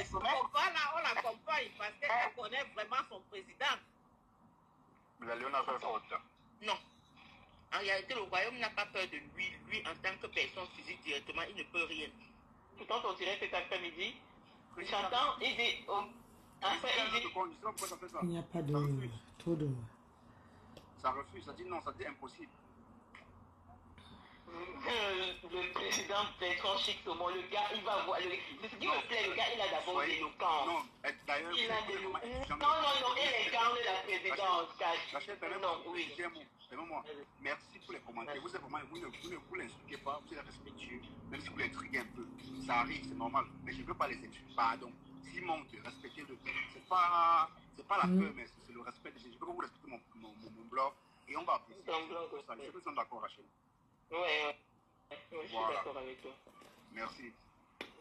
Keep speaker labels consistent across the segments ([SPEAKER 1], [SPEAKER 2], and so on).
[SPEAKER 1] Voilà, on l'accompagne parce qu'elle connaît vraiment son président.
[SPEAKER 2] La Léon a fait faute.
[SPEAKER 1] Non. En réalité, le royaume n'a pas peur de lui. Lui, en tant que personne physique directement, il ne peut rien. Pourtant, on dirait cet après-midi, il s'entend, il dit... Oh, après, il dit...
[SPEAKER 3] Il n'y a pas de... trop de...
[SPEAKER 2] Ça refuse, ça dit non, ça dit impossible.
[SPEAKER 1] Le président Bertrand Chic-Saumon, le gars, il va voir. Ce qui me plaît, le gars, il a d'abord l'éloquence.
[SPEAKER 2] Non, d'ailleurs,
[SPEAKER 1] il a des... Non, il incarne la présidence.
[SPEAKER 2] Non, oui. Moi, merci pour les commentaires. Vous êtes vraiment, vous l'insultez pas, vous êtes respectueux, même si vous l'intriguez un peu. Ça arrive, c'est normal. Mais je ne veux pas les insulter. Pardon. S'il manque de respecter le blog, c'est pas la peur, mais c'est le respect. Je veux que vous respectez mon blog et on va apprécier. Je sais que vous êtes d'accord, Rachel.
[SPEAKER 1] Oui, je suis d'accord avec toi.
[SPEAKER 2] Merci.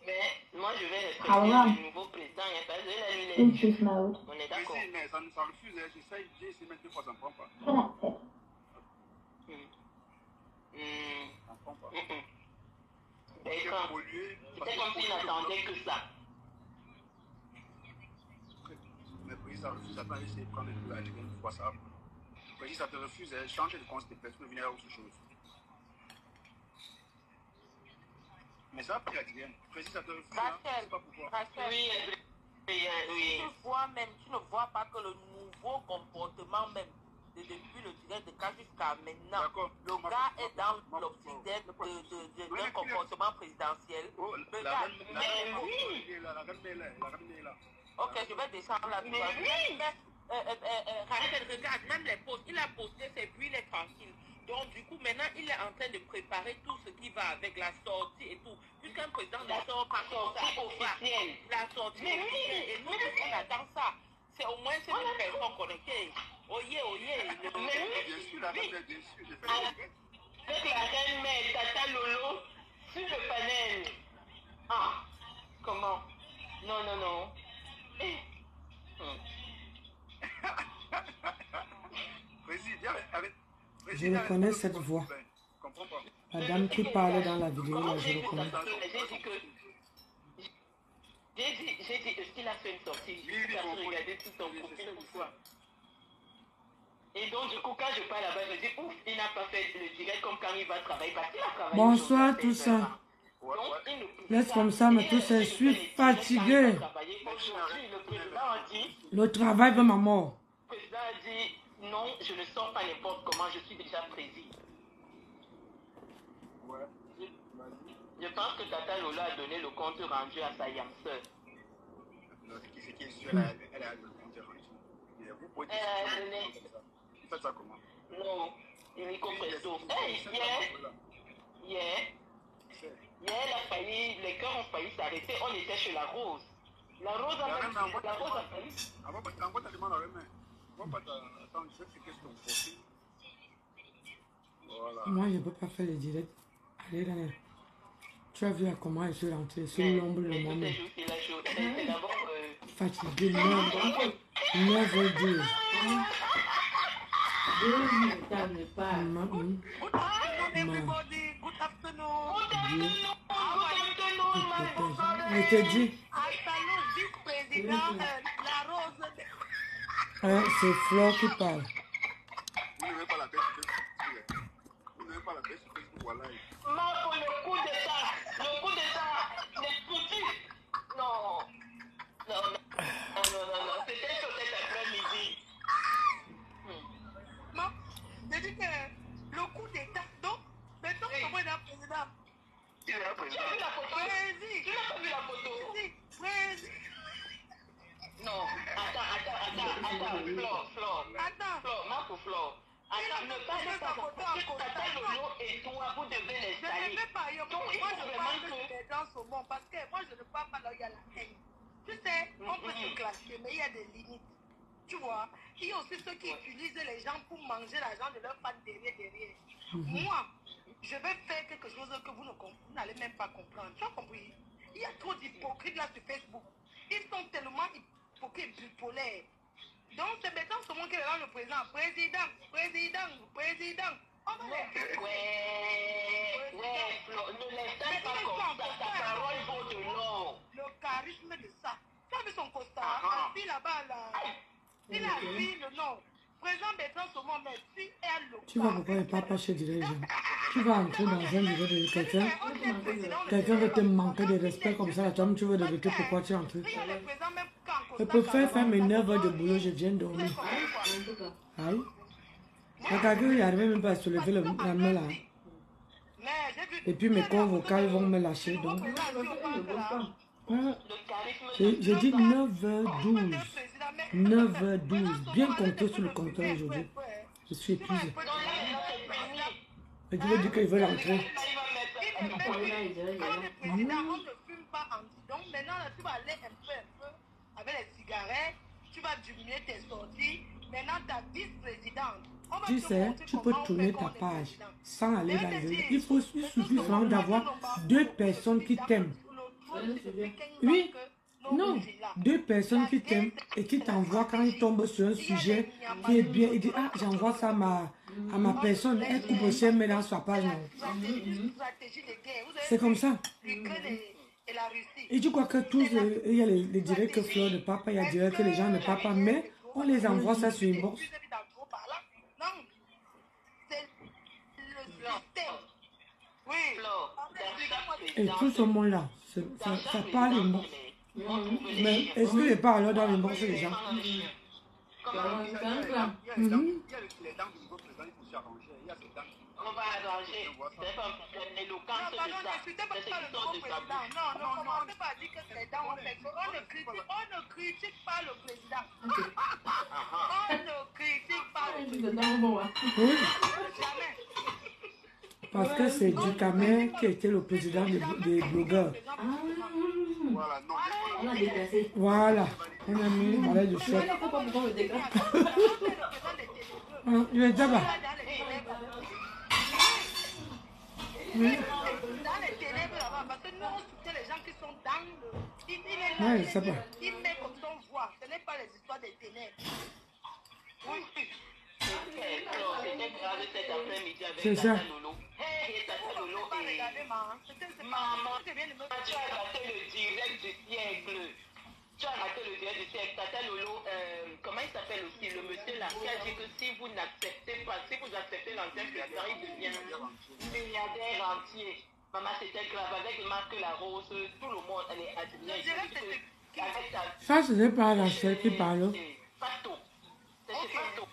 [SPEAKER 1] Mais moi, je vais respecter le nouveau président. Il n'y a pas de la on est d'accord.
[SPEAKER 2] Mais ça refuse. J'ai essayé même 2 fois, ça ne prend pas. Ça ne prend pas.
[SPEAKER 1] C'était comme s'il n'attendait que ça.
[SPEAKER 2] Mais puis ça refuse. Attends, j'essaie de prendre une fois ça. Si ça te refuse, change de compte, s'il te plaît, tu peux venir à autre chose. Mais ça va pas être bien. Précis, ça te refuse.
[SPEAKER 1] Rachel,
[SPEAKER 2] pas pourquoi.
[SPEAKER 1] Oui. Tu ne vois pas que le nouveau comportement même, depuis le direct de cas jusqu'à maintenant, le gars est dans l'optique d'un comportement présidentiel.
[SPEAKER 2] La reine est là.
[SPEAKER 1] Ok, je vais descendre là. Regarde, même les posts, il a posté ses vues, il est tranquille. Donc du coup, maintenant, il est en train de préparer tout ce qui va avec la sortie et tout. Puisqu'un président ne sort pas comme ça, officielle. La sortie officielle. Et nous, on attend ça. C'est au moins ces deux personnes connectées. Oyez.
[SPEAKER 2] Bien sûr, la reine, bien sûr.
[SPEAKER 1] Avec la reine mère, Tata Lolo, sur le panel. Ah, comment? Non.
[SPEAKER 3] Je reconnais cette voix. La dame qui parlait dans la vidéo, là, je reconnais.
[SPEAKER 1] J'ai dit, est-ce qu'il a fait une sortie? Il a regardé tout son profil ou quoi? Et donc, du coup, quand je parle là-bas, je dis, ouf, il n'a pas fait le direct comme quand il va travailler. Parce qu'il a travaillé.
[SPEAKER 3] Bonsoir, tout ça. Laisse comme ça, mais tout ça, je suis fatigué. Le travail veut ma mort.
[SPEAKER 1] Le président a dit, non, je ne sors pas n'importe comment, je suis déjà président. Je pense que Tata Lola a donné le compte rendu à sa yamseur.
[SPEAKER 2] Ce qui est sûr, elle a le compte rendu. Vous pouvez faites ça comment?
[SPEAKER 1] Non, il est compresso. Hier, les cœurs ont failli s'arrêter. On était chez la Rose. La Rose a failli.
[SPEAKER 2] Envoie ta demande à Remé. Attends, je sais que c'est ton profil. Voilà.
[SPEAKER 3] Moi, je ne peux pas faire le direct. Allez, Daniel. Tu as vu à comment je suis rentrée sur l'ombre de moi-même. Fatigué, 9h12. Je te dis. C'est Flore qui parle.
[SPEAKER 2] Vous n'avez pas la tête sur Facebook. Vous n'avez pas la tête sur Facebook, voilà.
[SPEAKER 1] Non, pour le coup d'état, les petits. Non. C'était sur cet après-midi.
[SPEAKER 4] Non, j'ai dit que le coup d'état, donc, maintenant, comment il est président?
[SPEAKER 2] Il est président.
[SPEAKER 1] Tu as vu la photo? Tu n'as pas vu la photo? Non, attends, Flore. Flore, ma pour Flore. Attends, ne parle pas pour Tata Lolo et toi, vous devez l'installer.
[SPEAKER 4] Je ne fais pas, moi je parle que les gens sont bons parce que moi je ne parle pas là où il y a la haine. Tu sais, on peut se clasher, mais il y a des limites. Tu vois, il y a aussi ceux qui utilisent les gens pour manger l'argent de leurs fans derrière. Moi, je vais faire quelque chose que vous n'allez même pas comprendre. Tu as compris? Il y a trop d'hypocrites là sur Facebook. Ils sont tellement hypocrites, bipolaires. Donc c'est maintenant seulement que le président. On va
[SPEAKER 1] ne l'installe pas comme ça, ta parole vaut de l'or.
[SPEAKER 4] Le charisme de ça, vu son costard, assis là-bas, là. Il a vu le nom. Président Bertrand Somon, mais si elle le
[SPEAKER 3] Tu vois pourquoi le papa chez les gens. Tu vas entrer dans un bureau de quelqu'un. Quelqu'un veut te manquer de respect comme ça. Toi, tu veux de vérité pourquoi tu es entré. Je préfère faire mes 9 heures de boulot, je viens dormir. Aïe. Quelqu'un il n'arrive même pas à soulever la main là. Et puis mes corps vocaux vont me lâcher. Donc. J'ai dit 9h12. 9h12. Bien compté sur le compteur aujourd'hui. Je suis épuisé. Et tu veux dire qu'il veut rentrer.
[SPEAKER 4] Le président, on ne fume pas en dit. Donc maintenant, là, tu vas aller un peu avec les cigarettes. Tu vas diminuer tes sorties. Maintenant, ta vice-présidente.
[SPEAKER 3] Tu sais, tu peux tourner ta page sans aller dans les... Il suffit seulement d'avoir 2 personnes qui t'aiment. Oui, non, 2 personnes qui t'aiment et qui t'envoient quand ils tombent sur un sujet qui est bien. Ils disent, ah, j'envoie ça à ma personne. Elle coupe aussi, elle met dans sa page. C'est comme ça. Et tu crois que tous, il y a les directs que Fleur de Papa, il y a direct que les gens ne parlent pas, mais on les envoie ça sur une box. Et tout ce monde-là, ça parle une box. Mais est-ce que les parleurs dans les box les gens?
[SPEAKER 2] Il y a les dents du nouveau président, il faut s'arranger. Il y a ces dents.
[SPEAKER 1] On va arranger. C'est pas l'éloquence de ça. C'est ce qui sort de sa bouche.
[SPEAKER 4] Non, on ne peut pas dire que c'est dans on ne critique pas le président. On ne critique pas le président.
[SPEAKER 3] Oui,
[SPEAKER 4] Jamais.
[SPEAKER 3] parce que c'est Ducamer qui était le président des blogueurs.
[SPEAKER 2] Voilà, non.
[SPEAKER 5] On a déplacé.
[SPEAKER 3] Voilà, on a mis une balai de
[SPEAKER 5] Je
[SPEAKER 3] chef.
[SPEAKER 5] ne sais pas pourquoi on le déclare.
[SPEAKER 3] Il est là-bas.
[SPEAKER 4] Dans les ténèbres là-bas, parce que nous on soutient les gens qui sont dans le. Il est là,
[SPEAKER 3] Ouais, je sais pas.
[SPEAKER 4] il met comme son voix. Ce n'est pas les histoires des ténèbres. Oui.
[SPEAKER 1] C'était grave cet après-midi avec
[SPEAKER 3] C'est ça.
[SPEAKER 1] Tata Lolo. Et Tata Lolo et maman, tu as raté le direct du siècle. Tu as raté le direct du siècle. Tata Lolo, comment il s'appelle aussi, le monsieur là, qui a dit que si vous n'acceptez pas, si vous acceptez l'ancien président, il devient milliardaire entier. Maman, c'était grave avec Marc La Rose, tout le monde, elle est admirée.
[SPEAKER 3] Ça, ce n'est pas la seule qui parle.
[SPEAKER 1] Fato. C'est Fato.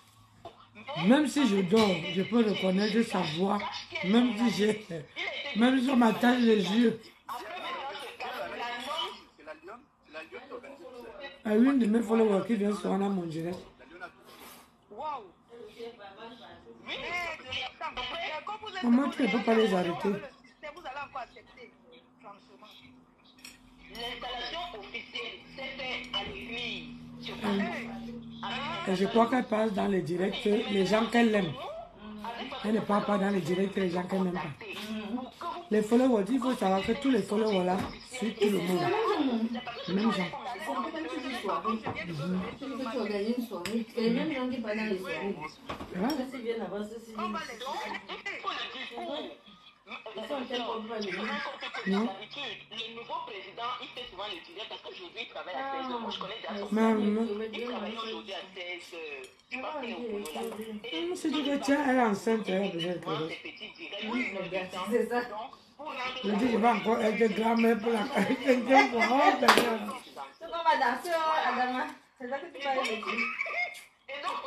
[SPEAKER 3] Même si je dors, je peux reconnaître sa voix. Même si j'ai... Même sur ma taille les yeux.
[SPEAKER 2] C'est la lionne qui organise tout ça.
[SPEAKER 3] À une de mes followers qui vient sur un mon direct.
[SPEAKER 2] La lionne a
[SPEAKER 4] Waouh.
[SPEAKER 3] Comment tu ne peux pas les arrêter?
[SPEAKER 4] Vous allez encore accepter. Franchement.
[SPEAKER 1] L'installation officielle s'est faite à l'église.
[SPEAKER 3] Et je crois qu'elle passe dans les directs les gens qu'elle aime. Elle ne parle pas dans les directs les gens qu'elle n'aime pas. Les followers, il faut savoir que tous les followers là suivent tout le monde. Même gens.
[SPEAKER 5] Tu organises une soirée. C'est les mêmes gens qui parlent dans les soirées.
[SPEAKER 3] Voilà.
[SPEAKER 5] Ça, c'est bien avant, ça, c'est bien.
[SPEAKER 3] Non.
[SPEAKER 1] Le nouveau président, il fait souvent le direct parce qu'aujourd'hui, il travaille à 16 heures. Moi, je connais déjà son
[SPEAKER 3] Maman.
[SPEAKER 1] il travaille aujourd'hui à 16 heures. Je pense qu'il est au boulot là.
[SPEAKER 3] C'est du que tiens, elle est enceinte, elle a besoin de
[SPEAKER 1] Moi,
[SPEAKER 3] cadeau.
[SPEAKER 1] ces petits directs,
[SPEAKER 5] C'est ça.
[SPEAKER 3] Je dis, je vais encore être grand-mère pour la 5e fois. Oh, ben,
[SPEAKER 5] C'est comme ma danseuse, Adama. C'est ça que tu parles de dire.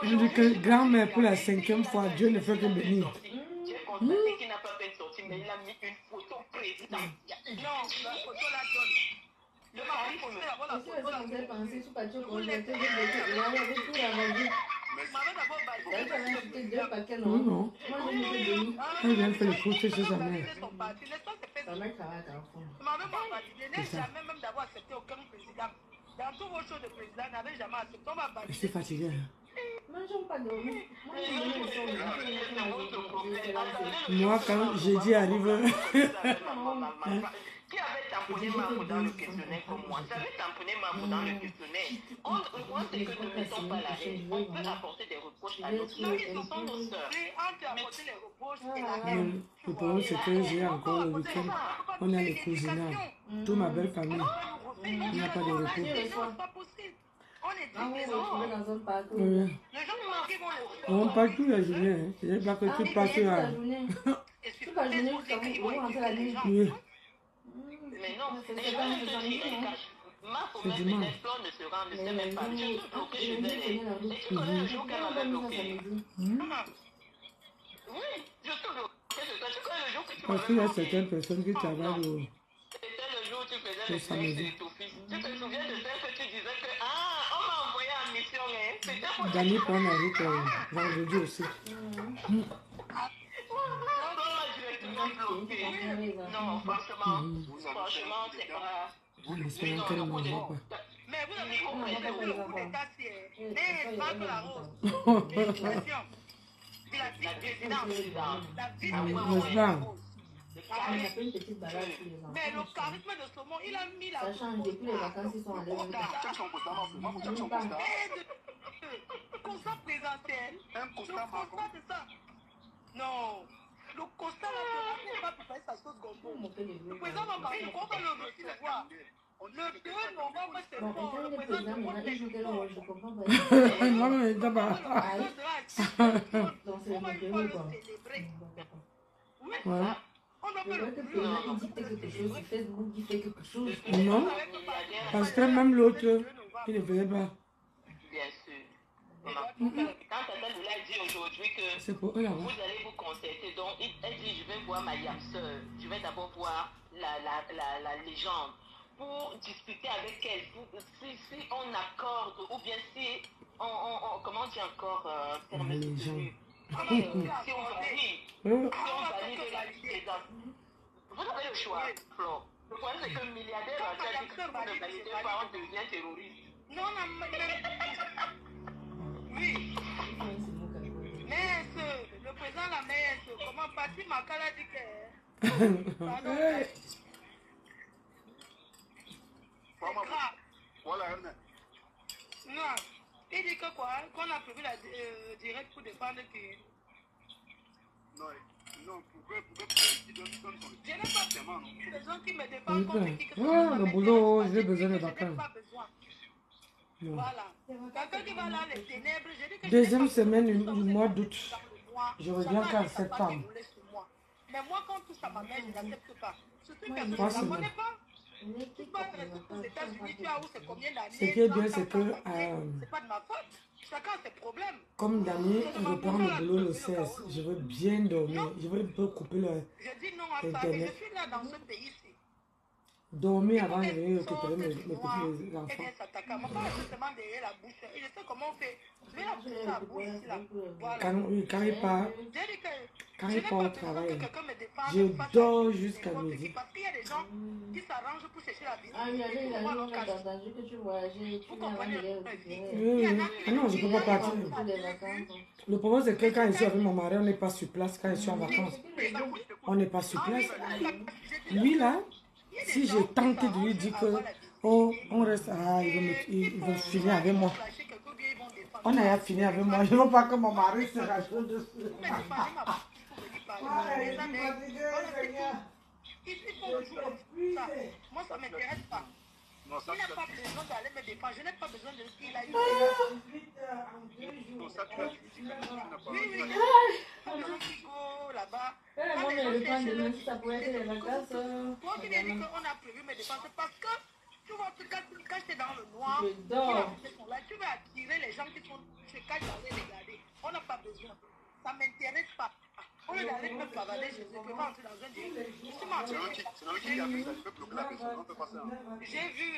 [SPEAKER 3] je dis que grand-mère pour la 5e fois, Dieu ne fait que bénir.
[SPEAKER 1] j'ai constaté qu'il n'a pas fait sortir, mais il a mis une photo présidentielle.
[SPEAKER 4] Non, la photo la donne. Le mari posté d'abord la
[SPEAKER 5] Si
[SPEAKER 4] photo
[SPEAKER 5] on
[SPEAKER 4] la
[SPEAKER 5] faisait
[SPEAKER 4] donne.
[SPEAKER 5] penser sur Patio Conjoncteur, il y avait tout vendu.
[SPEAKER 4] Il m'avait d'abord
[SPEAKER 5] Elle
[SPEAKER 4] validé.
[SPEAKER 5] avait acheté 2 paquets,
[SPEAKER 3] Non,
[SPEAKER 5] non?
[SPEAKER 3] non.
[SPEAKER 5] Moi, je me suis donné.
[SPEAKER 3] Elle vient faire le poster sur sa mère.
[SPEAKER 4] Son parti. L'histoire s'est fait.
[SPEAKER 5] Ça m'a travaillé à Carrefour.
[SPEAKER 4] Il m'avait pas validé. Il n'a jamais même d'avoir accepté aucun président. Dans tous vos shows de président, il n'avait jamais accepté. On m'a
[SPEAKER 3] Je
[SPEAKER 4] validé.
[SPEAKER 3] suis fatiguée. Hein.
[SPEAKER 5] Moi, je n'aime pas dormir. Moi, je me
[SPEAKER 3] Moi, quand jeudi arrive,
[SPEAKER 1] Qui avait tamponné Marco dans le questionnaire comme moi? J'avais tamponné Marco dans le questionnaire. On sait que ne mettons pas la haine. On peut apporter des reproches à notre sœur. Ils sont nos sœurs.
[SPEAKER 4] Entre apporter les reproches et la haine.
[SPEAKER 3] le problème c'est que j'ai encore le week-end. On a les cousinats, toute ma belle famille.
[SPEAKER 4] Mais ils vont
[SPEAKER 3] Il n'y a
[SPEAKER 4] dire,
[SPEAKER 3] pas de
[SPEAKER 4] non, là,
[SPEAKER 3] repos.
[SPEAKER 4] c'est non, c'est pas possible. On est
[SPEAKER 5] Ah, vous
[SPEAKER 4] dit
[SPEAKER 5] vous
[SPEAKER 4] que non.
[SPEAKER 5] retrouvez dans un parc.
[SPEAKER 3] Oui.
[SPEAKER 4] Les gens qui manquent vont le faire.
[SPEAKER 3] On parle toute la journée. Hein. C'est pas que
[SPEAKER 5] Ah,
[SPEAKER 3] tu
[SPEAKER 5] oui,
[SPEAKER 3] passes
[SPEAKER 5] toute
[SPEAKER 3] à...
[SPEAKER 5] la journée.
[SPEAKER 4] Et sur
[SPEAKER 5] Toute la journée
[SPEAKER 4] Facebook,
[SPEAKER 5] jusqu'à
[SPEAKER 4] ils
[SPEAKER 5] vous
[SPEAKER 4] vont
[SPEAKER 5] rentrer la
[SPEAKER 4] éduquer les
[SPEAKER 5] nuit.
[SPEAKER 4] gens.
[SPEAKER 3] Oui.
[SPEAKER 6] Mais non,
[SPEAKER 5] C'est
[SPEAKER 6] et je
[SPEAKER 5] pas
[SPEAKER 6] vais
[SPEAKER 5] un
[SPEAKER 6] te
[SPEAKER 5] samedi,
[SPEAKER 6] dire,
[SPEAKER 5] non?
[SPEAKER 6] ma
[SPEAKER 3] C'est
[SPEAKER 6] promesse
[SPEAKER 3] dimanche.
[SPEAKER 6] peut-être qu'on ne se rend, ne
[SPEAKER 5] Mais
[SPEAKER 6] sait même pas.
[SPEAKER 5] le
[SPEAKER 6] J'ai
[SPEAKER 5] jour-
[SPEAKER 6] tout bloqué,
[SPEAKER 5] le
[SPEAKER 6] je
[SPEAKER 5] jour,
[SPEAKER 6] vais
[SPEAKER 5] c'est la route.
[SPEAKER 6] Et tu connais le jour qu'elle m'avait bloqué?
[SPEAKER 4] Ah,
[SPEAKER 6] Oui, je tout bloqué. Tu connais le jour que tu
[SPEAKER 3] Parce
[SPEAKER 6] m'avais
[SPEAKER 3] qu'il y a
[SPEAKER 6] bloqué?
[SPEAKER 3] certaines personnes qui travaillent au...
[SPEAKER 6] C'était le jour où tu faisais
[SPEAKER 3] C'est
[SPEAKER 6] le
[SPEAKER 3] sa
[SPEAKER 6] flex
[SPEAKER 3] maison.
[SPEAKER 6] de ton fils. Tu te souviens de celle que tu disais que, ah, on m'a envoyé en mission, hein. C'était pour
[SPEAKER 3] Dani prend la route vendredi aussi.
[SPEAKER 6] Non, franchement, c'est pas.
[SPEAKER 3] En espérant qu'elle ne m'envoie pas.
[SPEAKER 4] mais vous avez compris que le coup d'état, c'est mais pas que la rose. L'éducation. C'est la vice-présidente. La
[SPEAKER 3] N'est-ce pas?
[SPEAKER 4] vice-présidente.
[SPEAKER 5] On a fait une petite balade sur les enfants.
[SPEAKER 4] Mais le charisme de Saumon, il a mis la
[SPEAKER 5] Ça change depuis les vacances, ils sont allés.
[SPEAKER 2] Check son constat, non, c'est moi, faut check son constat.
[SPEAKER 4] constat présentiel.
[SPEAKER 2] Un
[SPEAKER 4] Le
[SPEAKER 2] constat marquant.
[SPEAKER 4] constat de ça. Non. Le constat là, on ne va pas faire sa sauce gombo. Le président va parler, on va le recevoir. Le 2 novembre, c'est
[SPEAKER 5] Bon,
[SPEAKER 4] fort.
[SPEAKER 5] quand
[SPEAKER 4] Le
[SPEAKER 5] le
[SPEAKER 4] président
[SPEAKER 5] président,
[SPEAKER 4] du monde
[SPEAKER 5] maintenant, il joue
[SPEAKER 4] est
[SPEAKER 5] quel
[SPEAKER 4] fort.
[SPEAKER 5] rôle? Je comprends pas.
[SPEAKER 3] Non, mais d'abord.
[SPEAKER 5] Donc, c'est
[SPEAKER 4] On va
[SPEAKER 5] le
[SPEAKER 4] une fois
[SPEAKER 5] bureau,
[SPEAKER 4] le
[SPEAKER 5] quoi.
[SPEAKER 4] célébrer. Oui.
[SPEAKER 3] Ouais.
[SPEAKER 4] On doit
[SPEAKER 5] Je
[SPEAKER 4] faire
[SPEAKER 5] vois
[SPEAKER 4] le
[SPEAKER 5] que le
[SPEAKER 4] plus.
[SPEAKER 5] président, il dit quelque chose sur Facebook, il fait quelque chose.
[SPEAKER 3] Non, parce que même l'autre, il ne faisait pas.
[SPEAKER 6] Bien sûr. Quand Tata Lula dit aujourd'hui que
[SPEAKER 3] C'est pour eux là-bas.
[SPEAKER 6] vous allez vous concerter, donc elle dit je vais voir ma yam sœur, je vais d'abord voir la légende pour discuter avec elle, si on accorde ou bien si comment on dit encore
[SPEAKER 3] La légende.
[SPEAKER 6] si on valide,
[SPEAKER 3] Oui.
[SPEAKER 6] si on valide la présence. Vous avez le choix, Flo. Le problème c'est que le milliardaire a déjà dit que si vous ne validez pas, on devient terroriste.
[SPEAKER 4] Non, non, oui. Mais le président la meilleure, comment Patrick Makala dit que. Pardon. C'est grave.
[SPEAKER 2] Voilà, Ernest.
[SPEAKER 4] Non. Il dit que quoi? Qu'on a prévu la direct pour défendre qui.
[SPEAKER 2] Non, pourquoi il donne son...
[SPEAKER 4] Je n'ai pas les gens qui me défendent
[SPEAKER 3] Oui,
[SPEAKER 4] contre qui que ce
[SPEAKER 3] ouais,
[SPEAKER 4] soit,
[SPEAKER 3] le
[SPEAKER 4] ça
[SPEAKER 3] boulot,
[SPEAKER 4] m'intéresse
[SPEAKER 3] j'ai
[SPEAKER 4] pas.
[SPEAKER 3] besoin de
[SPEAKER 4] Je n'ai
[SPEAKER 3] vacances.
[SPEAKER 4] pas besoin.
[SPEAKER 3] Non.
[SPEAKER 4] Voilà. Quelqu'un qui va là, les ténèbres, je dis que
[SPEAKER 3] Deuxième
[SPEAKER 4] je n'ai pas
[SPEAKER 3] semaine
[SPEAKER 4] besoin de
[SPEAKER 3] du
[SPEAKER 4] ça,
[SPEAKER 3] mois
[SPEAKER 4] vous
[SPEAKER 3] d'août.
[SPEAKER 4] êtes dans le noir.
[SPEAKER 3] Je reviens
[SPEAKER 4] Chacun
[SPEAKER 3] qu'en
[SPEAKER 4] a sa part
[SPEAKER 3] septembre.
[SPEAKER 4] qui roulait sur moi. Mais moi, quand tout ça m'amène, je n'accepte pas. Surtout une
[SPEAKER 5] Ouais,
[SPEAKER 4] personne,
[SPEAKER 3] trois
[SPEAKER 4] je ne la
[SPEAKER 3] semaines.
[SPEAKER 4] connais pas. Tu peux être resté aux États-Unis, tu as où c'est combien d'années.
[SPEAKER 3] Ce qui est bien,
[SPEAKER 4] 30
[SPEAKER 3] c'est que,
[SPEAKER 4] c'est pas de ma faute. Chacun a ses problèmes.
[SPEAKER 3] Comme Dani reprend le boulot le 16, je veux bien dormir. Je veux un peu couper le...
[SPEAKER 4] Je dis non à ça, mais je suis là dans ce pays-ci.
[SPEAKER 3] Dormir avant de venir récupérer mes petits enfants.
[SPEAKER 4] Et bien s'attaquer. Mon père est justement derrière la bouche. Et je sais comment on fait. Lui, la bouche, la bouche ici, là. Voilà.
[SPEAKER 3] Quand il part,
[SPEAKER 4] J'ai dit que
[SPEAKER 3] quand
[SPEAKER 4] je
[SPEAKER 3] il
[SPEAKER 4] n'ai
[SPEAKER 3] part au
[SPEAKER 4] pas besoin
[SPEAKER 3] travail,
[SPEAKER 4] que quelqu'un me défende
[SPEAKER 3] je
[SPEAKER 4] face à
[SPEAKER 3] dors
[SPEAKER 4] n'importe
[SPEAKER 3] jusqu'à
[SPEAKER 4] qui.
[SPEAKER 3] midi.
[SPEAKER 4] Parce qu'il y a des gens qui s'arrangent pour chercher la vie.
[SPEAKER 5] Ah oui,
[SPEAKER 4] Et
[SPEAKER 5] il
[SPEAKER 4] pour
[SPEAKER 5] a
[SPEAKER 4] moi, leur cache.
[SPEAKER 5] entendu que tu voyageais, tu
[SPEAKER 4] Vous
[SPEAKER 5] viens avant
[SPEAKER 4] comprenez
[SPEAKER 5] de les
[SPEAKER 4] le
[SPEAKER 5] récupérer.
[SPEAKER 3] Oui, oui. Ah non, je ne peux pas partir.
[SPEAKER 5] Pour les vacances.
[SPEAKER 3] Le problème, c'est que quand je suis avec mon mari, on n'est pas sur place. Quand je suis en vacances, on n'est pas sur place. Lui, là, si j'ai tenté de lui dire que oh, on reste, ah, il veut finir avec moi. On a fini avec moi. Je ne veux pas que mon mari se rajoute dessus.
[SPEAKER 4] Moi, ça ne m'intéresse pas.
[SPEAKER 2] Non, ça,
[SPEAKER 4] Il n'a pas besoin d'aller me défendre. Je n'ai pas besoin de ce qu'il a eu.
[SPEAKER 2] non, ça, tu as dit que tu n'as pas...
[SPEAKER 4] Oui, oui. Quand les gens qui go là-bas,
[SPEAKER 5] Moi, mais le plan de même si ça pourrait être les vacances.
[SPEAKER 4] toi qui viens dire qu'on a prévu mes dépenses, c'est parce que tu vois, quand tu es dans le noir,
[SPEAKER 5] Je dors.
[SPEAKER 4] tu veux attirer les gens qui se cachent dans les regarder. On n'a pas besoin. Ça ne m'intéresse pas. On est d'aller me bavader chez eux, je peux pas entrer dans un délire. Je suis marché.
[SPEAKER 2] C'est dans qui a fait ça, je peux bloquer la personne, on peut passer.
[SPEAKER 4] J'ai vu,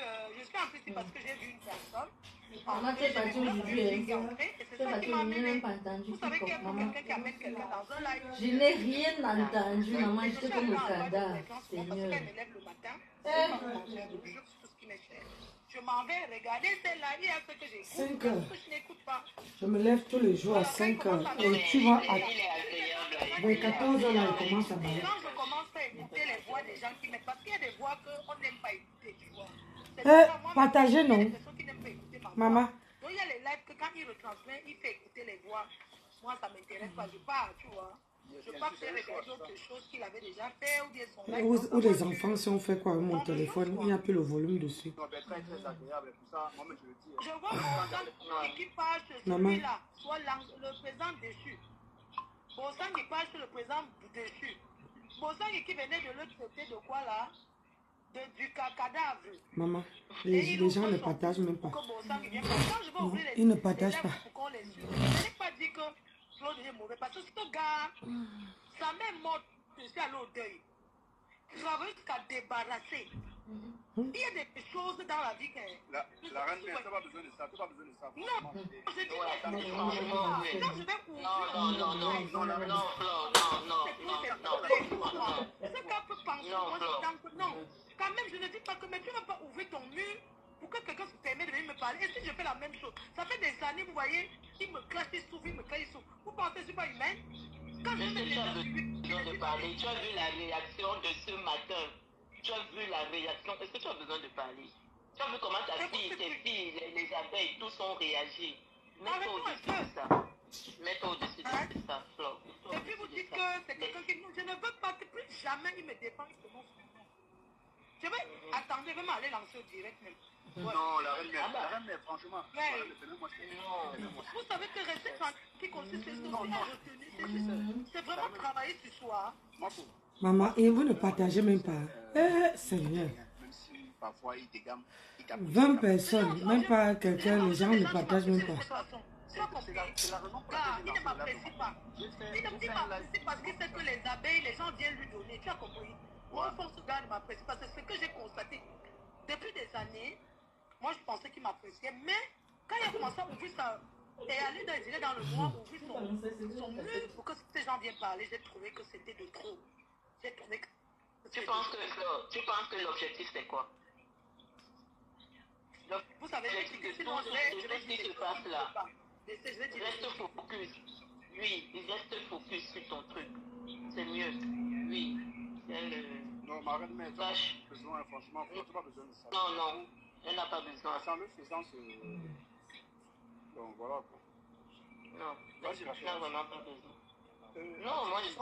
[SPEAKER 4] je suis en plus parce que j'ai vu une personne.
[SPEAKER 5] Maman, tu es partie aujourd'hui.
[SPEAKER 4] Et c'est
[SPEAKER 5] Tu es
[SPEAKER 4] ça qui
[SPEAKER 5] partie
[SPEAKER 4] m'a
[SPEAKER 5] aujourd'hui,
[SPEAKER 4] amené.
[SPEAKER 5] même pas entendu.
[SPEAKER 4] Vous savez qu'il y a
[SPEAKER 5] Maman.
[SPEAKER 4] quelqu'un qui amène quelqu'un dans un live.
[SPEAKER 5] Je n'ai rien entendu, maman.
[SPEAKER 4] Je
[SPEAKER 5] J'étais
[SPEAKER 4] suis
[SPEAKER 5] comme
[SPEAKER 4] allée
[SPEAKER 5] au
[SPEAKER 4] en bas de
[SPEAKER 5] Canada.
[SPEAKER 4] fréquence, parce
[SPEAKER 5] Seigneur.
[SPEAKER 4] qu'elle me lève le matin. Je jure sur tout ce qui m'est cher. Je m'en vais regarder celle-là. Il y a ce que j'écoute,
[SPEAKER 3] 5 heures.
[SPEAKER 4] ce que je n'écoute pas.
[SPEAKER 3] Je me lève tous les jours à 5 heures. Et tu vois, à
[SPEAKER 6] Il est agréable.
[SPEAKER 3] vers 14 heures, là, il commence à m'aller.
[SPEAKER 4] Quand je commence à écouter les voix des gens qui m'aiment, parce qu'il y a des voix qu'on n'aime pas écouter, tu vois. C'est ça, moi,
[SPEAKER 3] partagez,
[SPEAKER 4] il y a
[SPEAKER 3] non?
[SPEAKER 4] des personnes qui n'aiment pas écouter ma voix.
[SPEAKER 3] Maman,
[SPEAKER 4] Donc il y a les lives que quand il retransmet, il fait écouter les voix. Moi, ça ne m'intéresse pas, je pars, tu vois. Je crois que c'est avec d'autres choses qu'il avait déjà fait ou bien son
[SPEAKER 3] Ou les enfants, si on fait quoi avec mon téléphone, il n'y a plus le volume dessus.
[SPEAKER 2] Non, mais très, très agréable. Pour ça, moi, je le dis.
[SPEAKER 4] Je vois Bossan qui passe sur celui-là, soit le président dessus. Bossan qui passe sur le président dessus. Bossan qui venait de l'autre côté de quoi là? Du cadavre.
[SPEAKER 3] Maman, les gens ne partagent même pas. Non, ils ne partagent pas.
[SPEAKER 4] Je n'ai pas dit que Claude est mauvais parce que ce gars, sa mère est morte, je suis allé au deuil. Travaille jusqu'à débarrasser. Il y a des choses dans la vie que...
[SPEAKER 2] La reine, tu n'as pas besoin de ça. Tu n'as pas besoin de ça.
[SPEAKER 4] Non, je dis ce qu'elle peut penser, non. Quand même, je ne dis pas que, mais tu ne vas pas ouvrir ton mur pour que quelqu'un se permette de venir me parler. Et si je fais la même chose, ça fait des années, vous voyez, il me clash, il souffre, il me clash, il souffre. Vous pensez que je ne suis pas humaine? Quand je fais
[SPEAKER 6] besoin de parler. Tu as vu la réaction de ce matin. Tu as vu la réaction. Est-ce que tu as besoin de parler? Tu as vu comment ta fille, tes filles, les abeilles, tous ont réagi. Mets-toi au-dessus de ça. Mets-toi au-dessus de ça, Flo.
[SPEAKER 4] Et puis vous dites que c'est quelqu'un qui... Je ne veux pas que plus jamais il me défend ce nom. Je vais... Attendez, je vais m'aller lancer au direct même.
[SPEAKER 2] Ouais. Non, la reine mère, franchement.
[SPEAKER 4] Mais, vous savez que rester tranquille comme ça, c'est ce qu'on a retenu. C'est vraiment travailler ce soir.
[SPEAKER 3] Maman, et vous ne partagez même pas. Seigneur. 20 personnes, même pas quelqu'un, les gens ne partagent même pas.
[SPEAKER 4] Il ne m'apprécie pas. Il m'apprécie parce qu'il sait que les abeilles, les gens viennent lui donner. Tu as compris? Moi, ce gars ne m'apprécie pas. C'est ce que j'ai constaté. Depuis des années, moi, je pensais qu'il m'appréciait. Mais quand il a commencé à ouvrir ça, et aller dans le noir, ouvrir son mur pour que ces gens viennent parler, j'ai trouvé que c'était de trop. J'ai trouvé que...
[SPEAKER 6] Tu penses que l'objectif, c'est quoi?
[SPEAKER 4] Vous savez, sinon, je vais dire ce qui se passe là.
[SPEAKER 6] Reste focus. Oui, reste focus sur ton truc. C'est mieux. Oui.
[SPEAKER 2] Non, ma reine, mais tu n'as pas besoin, franchement, tu n'as pas besoin de ça.
[SPEAKER 6] Non, elle n'a pas besoin.
[SPEAKER 2] Sans le faisant, c'est... Donc voilà quoi.
[SPEAKER 6] Non, elle n'a vraiment pas besoin. Non, moi je dis...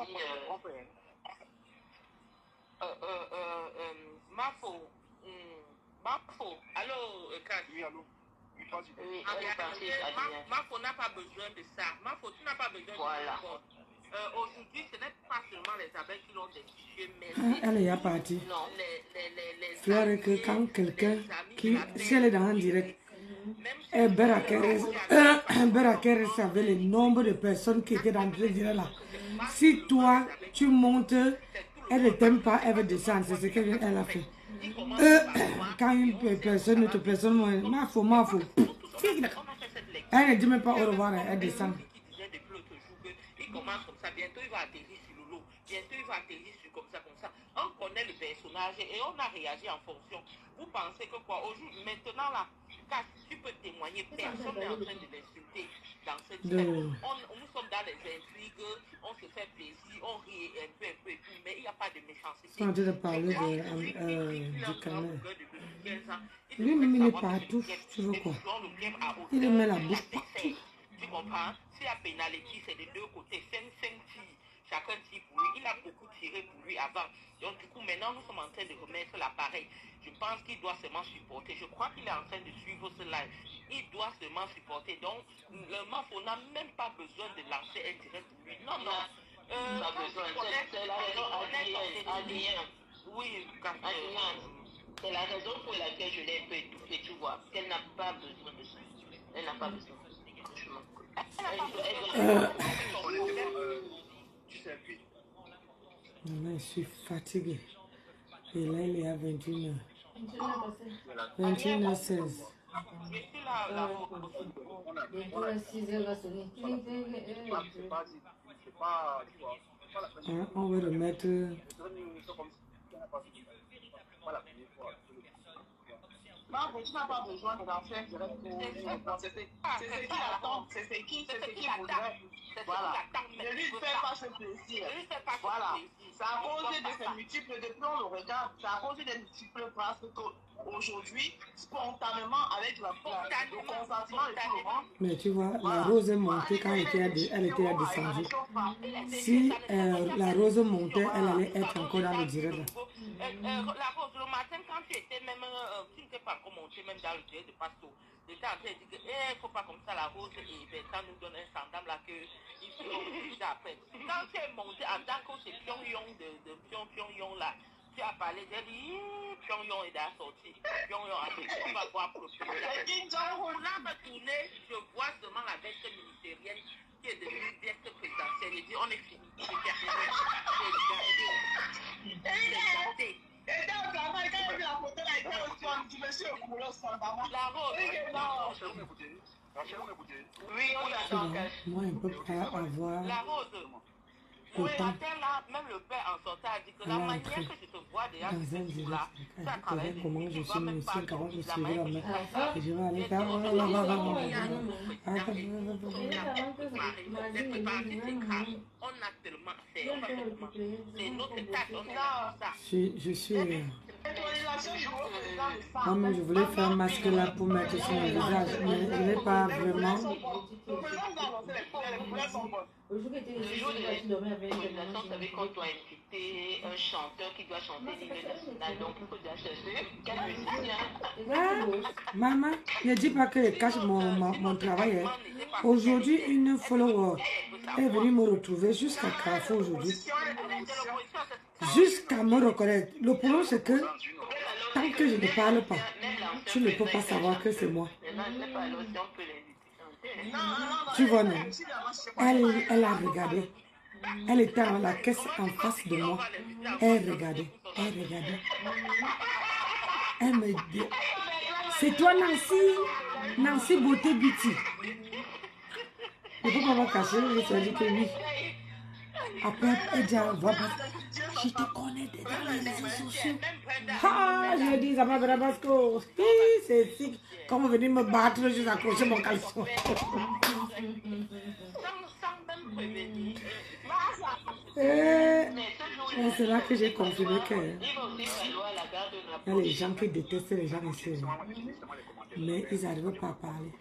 [SPEAKER 1] Mafo, allô, Kat.
[SPEAKER 2] Oui, allô.
[SPEAKER 6] Oui,
[SPEAKER 1] Mafo n'a pas besoin de ça. Mafo, tu n'as pas besoin de ça. Aujourd'hui, ce n'est pas seulement les abeilles qui l'ont destitué, mais...
[SPEAKER 3] Elle est partie.
[SPEAKER 1] Non,
[SPEAKER 3] Fleur, que quand quelqu'un qui... Si elle est dans un direct, Berakeres savait le nombre de personnes qui étaient dans le direct là. Si toi, tu montes, elle ne t'aime pas, elle va descendre. C'est ce qu'elle a fait. Quand une personne ne te présente, ma faux. Elle ne dit même pas au revoir, elle descend.
[SPEAKER 1] Il commence comme ça, bientôt il va atterrir sur le lot, bientôt il va atterrir sur comme ça. On connaît le personnage et on a réagi en fonction. Vous pensez que quoi, aujourd'hui, maintenant là, quand tu peux témoigner, personne n'est en train de l'insulter dans cette scène. Nous sommes dans les intrigues, on se fait plaisir, on rit un peu, mais il n'y a pas de méchanceté.
[SPEAKER 3] Je suis en train de parler du canal. Lui-même, il est partout, tu veux quoi? Il met la bouche partout.
[SPEAKER 1] Tu comprends? Si la pénalité, c'est de deux côtés, 5 tirs, chacun tire pour lui. Il a beaucoup tiré pour lui avant. Donc du coup, maintenant, nous sommes en train de remettre l'appareil. Je pense qu'il doit seulement supporter. Je crois qu'il est en train de suivre ce live. Il doit seulement supporter. Donc, le Mafo n'a même pas besoin de lancer un direct pour lui. Non.
[SPEAKER 6] Pas besoin. C'est la raison Adrien.
[SPEAKER 1] Oui,
[SPEAKER 6] c'est la raison pour laquelle je l'ai un peu étouffée, tu vois. Elle n'a pas besoin de ça. Elle n'a pas besoin.
[SPEAKER 3] Je suis fatigué. Et là, il est à 21h. 21h16.
[SPEAKER 1] Je suis là.
[SPEAKER 3] On va remettre...
[SPEAKER 6] Non, tu n'as pas besoin de lancer un direct pour... C'est ce qu'il attend. C'est ce qu'il voudrait. Voilà. Ne lui fais pas ce plaisir. Voilà. C'est à cause de ces multiples, depuis on le regarde, c'est à cause des multiples phrases qu'aujourd'hui, spontanément, avec le consentement de tout le monde.
[SPEAKER 3] Mais tu vois, la rose est montée quand elle était descendue. Si la rose montait, elle allait être encore dans le direct.
[SPEAKER 1] La rose, le matin, quand tu étais même, tu n'étais pas encore monté, même dans le direct de Pasto, j'étais en train de dire qu'il ne faut pas comme ça la rose, et ben, ça nous donne un sandam là que il faut après. Quand tu es monté en tant que c'est Pyongyang de Pyongyang là, tu as parlé, j'ai dit, Pyongyang est déjà sorti. Pyongyang a dit, on va voir pour le pays. Là, va tourner, je vois seulement la veste ministérielle qui est devenue veste présidentielle. Il dit, on est fini. C'est terminé.
[SPEAKER 6] Et dans le travail, quand il a vu la photo là, il était au soin, tu me suis au couloir sans d'abord.
[SPEAKER 1] La rose.
[SPEAKER 6] Oui, on l'attend.
[SPEAKER 3] Moi, je ne peux pas avoir
[SPEAKER 1] la rose.
[SPEAKER 3] le
[SPEAKER 1] Oui,
[SPEAKER 3] temps
[SPEAKER 1] là, même le père en sortant a dit que la manière que je te vois déjà,
[SPEAKER 3] dans un direct.
[SPEAKER 1] là, ça travaille.
[SPEAKER 3] Comment je suis musicien, quand je suivais la main. Et je vais aller faire...
[SPEAKER 1] On a tellement fait. C'est notre tâche, on est là.
[SPEAKER 3] Je suis... Moi-même, je voulais faire un masque là pour mettre sur mon visage, mais il n'est pas vraiment...
[SPEAKER 6] Le jour de l'organisation, vous savez qu'on doit inviter un chanteur qui doit chanter l'hymne national. Donc, il faut déjà chercher quel musicien.
[SPEAKER 3] Maman, ne dis pas que je cache mon travail. Aujourd'hui, une follower est venue me retrouver jusqu'à Carrefour aujourd'hui. Jusqu'à me reconnaître. Le problème, c'est que tant que je ne parle pas, tu ne peux pas savoir que c'est moi. Tu vois, non? Elle a regardé. Elle était dans la caisse en face de moi. Elle regardait. Elle me dit, c'est toi Nancy? Nancy Beauté Beauty. Je ne peux pas me cacher, je lui ai dit que oui. Après, elle dit à voix basse, je te connais dans les réseaux sociaux. Ah, je lui ai dit, ça m'a fait parce que c'est sick. Quand vous venez me battre, je vais accrocher mon caleçon. C'est là que j'ai confirmé que il y a les gens qui détestent les gens ici. Mais ils n'arrivent pas à parler.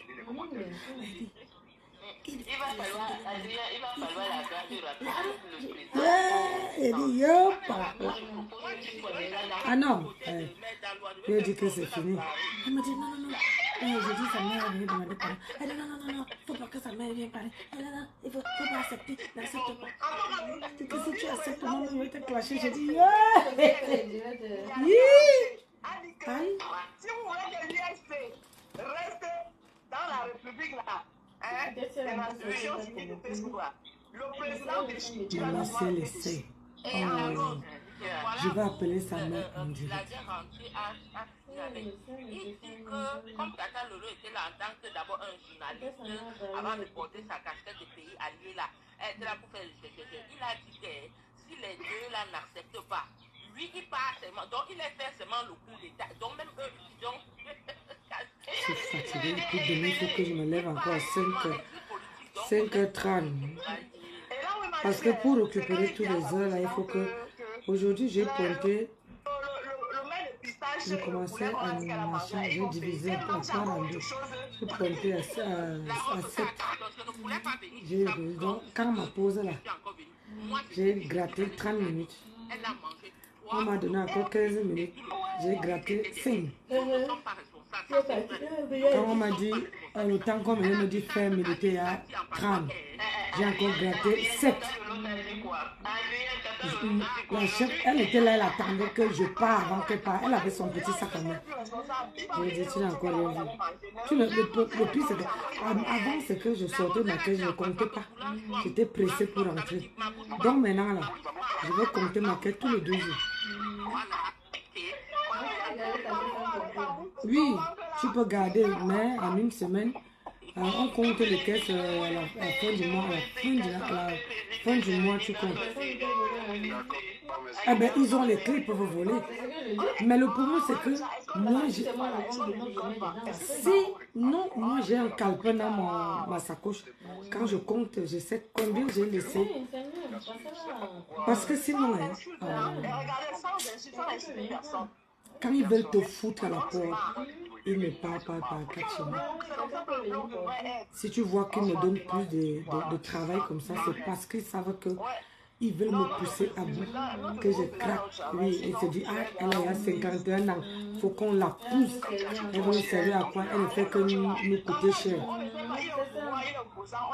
[SPEAKER 3] Il dit, yo, ah non, il a dit que c'est fini. Elle me dit, non. J'ai dit, sa mère est venue demander pardon. Elle dit, non, il ne faut pas que sa mère vienne parler. Elle dit, non, il faut pas accepter, n'accepte pas. Elle dit que si tu acceptes, moi, je vais te clasher. J'ai dit, yo.
[SPEAKER 6] Si vous voulez que l'ISP reste dans la République là, c'est la solution de Facebook là. Le président de Chine,
[SPEAKER 3] Maman, si elle essaie, je vais appeler sa mère en direct.
[SPEAKER 1] Il dit que, comme Tata Lolo était là en tant que d'abord un journaliste, avant de porter sa casquette de pays alliés là, elle était là pour faire le chercheur. Il a dit que si les deux là n'acceptent pas, lui il part seulement, donc il est fait seulement le coup d'état. Donc même eux, ils ont...
[SPEAKER 3] Je suis fatiguée, puis demain il faut que je me lève encore à 5h30. Parce que pour récupérer tous les heures là, il faut que... Aujourd'hui j'ai pointé... J'ai commencé à machin, j'ai divisé un peu en deux. J'ai pointé à 7. Donc, quand ma pause là, j'ai gratté 30 minutes. On m'a donné encore 15 minutes. J'ai gratté 5. Quand on m'a dit, le temps qu'on me dit faire militer à 30, j'ai encore gratté 7. La chef, elle était là, elle attendait que je parte avant qu'elle parte. Elle avait son petit sac à main. Je lui ai dit, tu n'as encore rien vu. Le pire, c'est que avant, c'est que je sortais ma caisse, je ne comptais pas. J'étais pressée pour rentrer. Donc maintenant, là, je vais compter ma caisse tous les 2 jours. Oui, tu peux garder, mais en une semaine, On compte les caisses à la fin du mois. À la fin du mois, tu comptes. Eh ben, ils ont les clés, ils peuvent voler. Mais le problème, c'est que moi, j'ai un calepin dans ma sacoche. Quand je compte, je sais combien j'ai laissé. Parce que sinon, quand ils veulent te foutre à la porte, ils ne parlent pas par quatre chemins. Si tu vois qu'ils me donnent plus de travail comme ça, c'est parce qu'ils savent que ils veulent me pousser à bout, que je craque. Oui, et se dit, ah, elle a 51 ans, il faut qu'on la pousse. Elle va nous servir à quoi? Elle ne fait que nous coûter cher.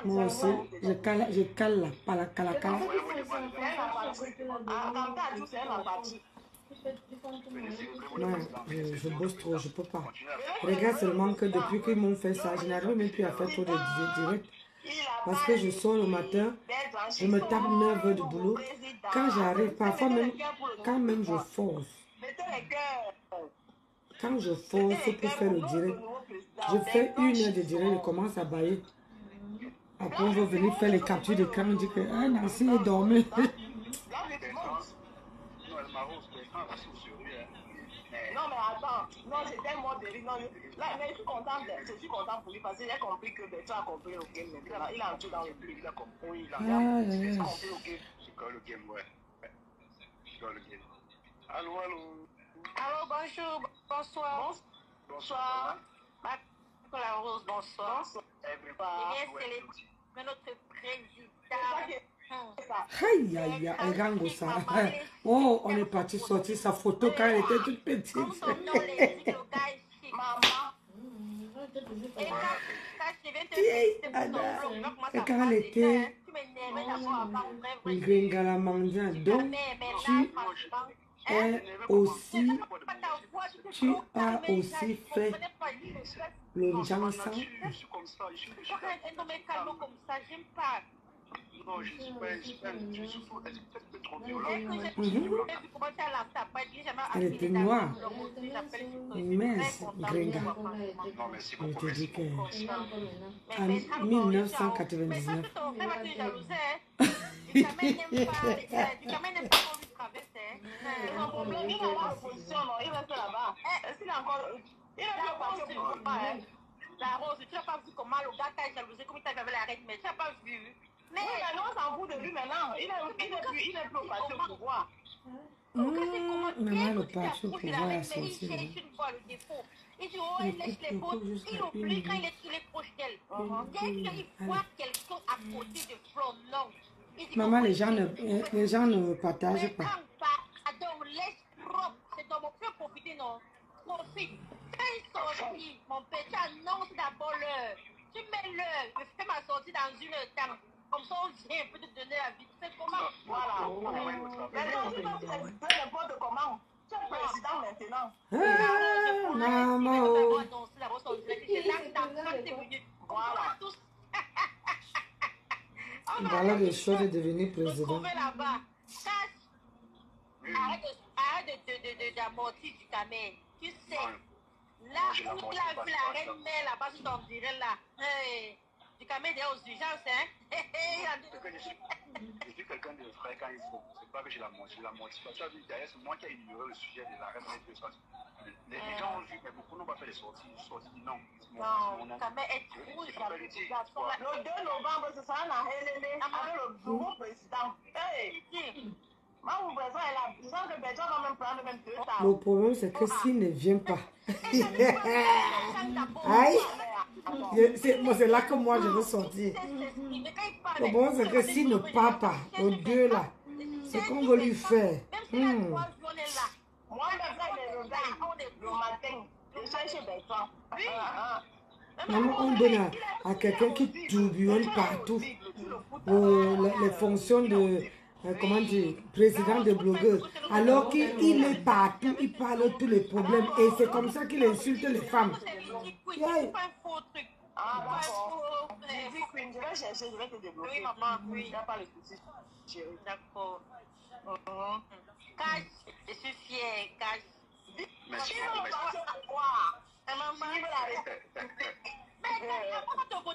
[SPEAKER 3] Moi aussi, je cale la cala. Non, je bosse trop, je peux pas. Regarde seulement que depuis qu'ils m'ont fait ça, je n'arrive même plus à faire trop de direct. Parce que je sors le matin, je me tape 9 heures de boulot. Quand j'arrive, parfois même, quand même je force. Quand je force pour faire le direct, je fais 1 heure de direct, je commence à bailler. Après, on va venir faire les captures d'écran, on dit que Nancy est dormi.
[SPEAKER 6] Non, mais attends, non, j'étais mort de rire. Non, là, mais je suis content pour lui parce qu'il a compris que Bertrand a compris le game maintenant. Il a entré dans le game, il a compris. Oui, il a compris le game.
[SPEAKER 2] C'est quoi le game, ouais. C'est quoi le game. Allô.
[SPEAKER 4] Allô, bonjour, bonsoir.
[SPEAKER 6] Bonsoir.
[SPEAKER 4] La Rose, bonsoir.
[SPEAKER 6] Eh
[SPEAKER 4] bien, c'est notre président.
[SPEAKER 3] Aïe, aïe, aïe, regarde ça. Oh, on est parti sortir sa photo quand elle était toute petite.
[SPEAKER 4] Maman.
[SPEAKER 3] Et quand elle était Gringala Mandia, donc tu as aussi fait le Jansan.
[SPEAKER 2] Non, je suis pas trop violent.
[SPEAKER 3] Elle était noire. Immense, Gringa.
[SPEAKER 2] Non, merci
[SPEAKER 3] Je
[SPEAKER 2] beaucoup.
[SPEAKER 3] te dis que en 1999.
[SPEAKER 6] Son problème, il a la position, non, il reste là-bas. Est-ce qu'il a encore. Il a pas parti au combat, hein.
[SPEAKER 4] La Rose, tu n'as pas vu comment le gars t'a jalousé, comme il t'a fait la règle, mais tu n'as pas vu.
[SPEAKER 6] Mais oui, mais non, on s'en fout de lui maintenant. Il est plus au parti au pouvoir.
[SPEAKER 3] Maman, le parti au pouvoir a sorti.
[SPEAKER 4] Il cherche une fois le défaut. Il dit, oh, il lèche les potes, il oublie quand il est proche d'elle. Dès qu'il voit quelqu'un à côté de Flo, non.
[SPEAKER 3] Maman, les gens ne partagent pas.
[SPEAKER 4] Donc, laisse propre. C'est dans mon fait profiter, non. Profite. Quand il sortit, mon père, tu annonces d'abord l'heure. Tu mets l'heure. Je fais ma sortie dans 1 heure de temps. Comme ça, on vient un peu te donner la vie. C'est comment?
[SPEAKER 6] Voilà. Mais non, tu vas faire n'importe comment. Tu es président maintenant.
[SPEAKER 3] Maman.
[SPEAKER 6] Voilà.
[SPEAKER 3] Voilà le choix de devenir président.
[SPEAKER 4] Arrête d'amortir du camel. Tu sais, là où il a vu la reine mère là-bas, tu t'en dirais là. Du camel est aux urgences, hein.
[SPEAKER 2] Je suis quelqu'un de vrai quand il faut. C'est pas que j'ai la moitié. Tu as vu, derrière, c'est moi qui ai ignoré le sujet de la reine mère. Les gens ont vu, mais beaucoup n'ont pas fait les sorties. Non.
[SPEAKER 4] Non, le camel est rouge.
[SPEAKER 6] Le 2 novembre, ce sera la Hélène avec le nouveau président. Hey! Mon président est là. Je sens que Béjon va même prendre même 2 tables.
[SPEAKER 3] Le problème, c'est que s'il ne vient pas. Aïe! C'est là que moi je veux sortir. Le problème, c'est que s'il ne part pas, aux deux là, c'est qu'on veut lui faire.
[SPEAKER 6] Moi, maintenant, le matin, je suis chez Béjon.
[SPEAKER 3] Maman, on donne à quelqu'un qui tourbillonne partout les fonctions de, comment dire, président de blogueurs. Alors qu'il est partout, il parle de tous les problèmes et c'est comme ça qu'il insulte les femmes. Yeah.
[SPEAKER 6] Ah, d'accord. Je vais chercher, je vais te débloquer.
[SPEAKER 4] Oui, maman, oui.
[SPEAKER 6] Il n'y a pas le souci.
[SPEAKER 4] D'accord. Cache, je suis fière, cache.
[SPEAKER 2] Merci.
[SPEAKER 4] Mais comment ton côté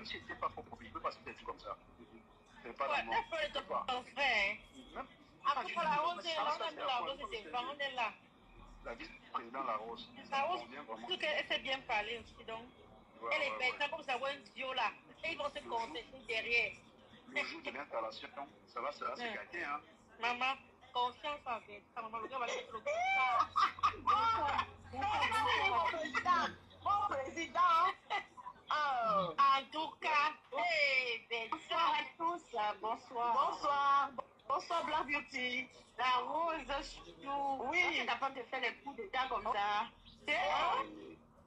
[SPEAKER 2] même si c'était pas propre, il peut pas se faire comme ça. C'est pas
[SPEAKER 1] Ouais,
[SPEAKER 2] normal.
[SPEAKER 1] c'est ton frère.
[SPEAKER 2] Même
[SPEAKER 1] Après la rose, on a mis la rose et ses on est là.
[SPEAKER 2] la vice-présidente La Rose.
[SPEAKER 1] La rose,
[SPEAKER 2] On vient vraiment.
[SPEAKER 1] surtout qu'elle sait bien parler aussi, donc.
[SPEAKER 2] Ouais,
[SPEAKER 1] Elle est
[SPEAKER 2] ouais,
[SPEAKER 1] belle,
[SPEAKER 2] ouais.
[SPEAKER 1] ça comme ça, un duo là. Et ils vont se contester derrière.
[SPEAKER 2] Le jour de l'installation, ça va se gâter, hein.
[SPEAKER 1] Maman, confiance en toi. Maman, le gars va être le
[SPEAKER 6] Mon président. Oh.
[SPEAKER 1] En tout cas,
[SPEAKER 6] Bonsoir à tous. Bonsoir. Bonsoir. Bonsoir, Black Beauty. La rose chou. Oui. Tu n'as pas te faire les coups d'état comme ça.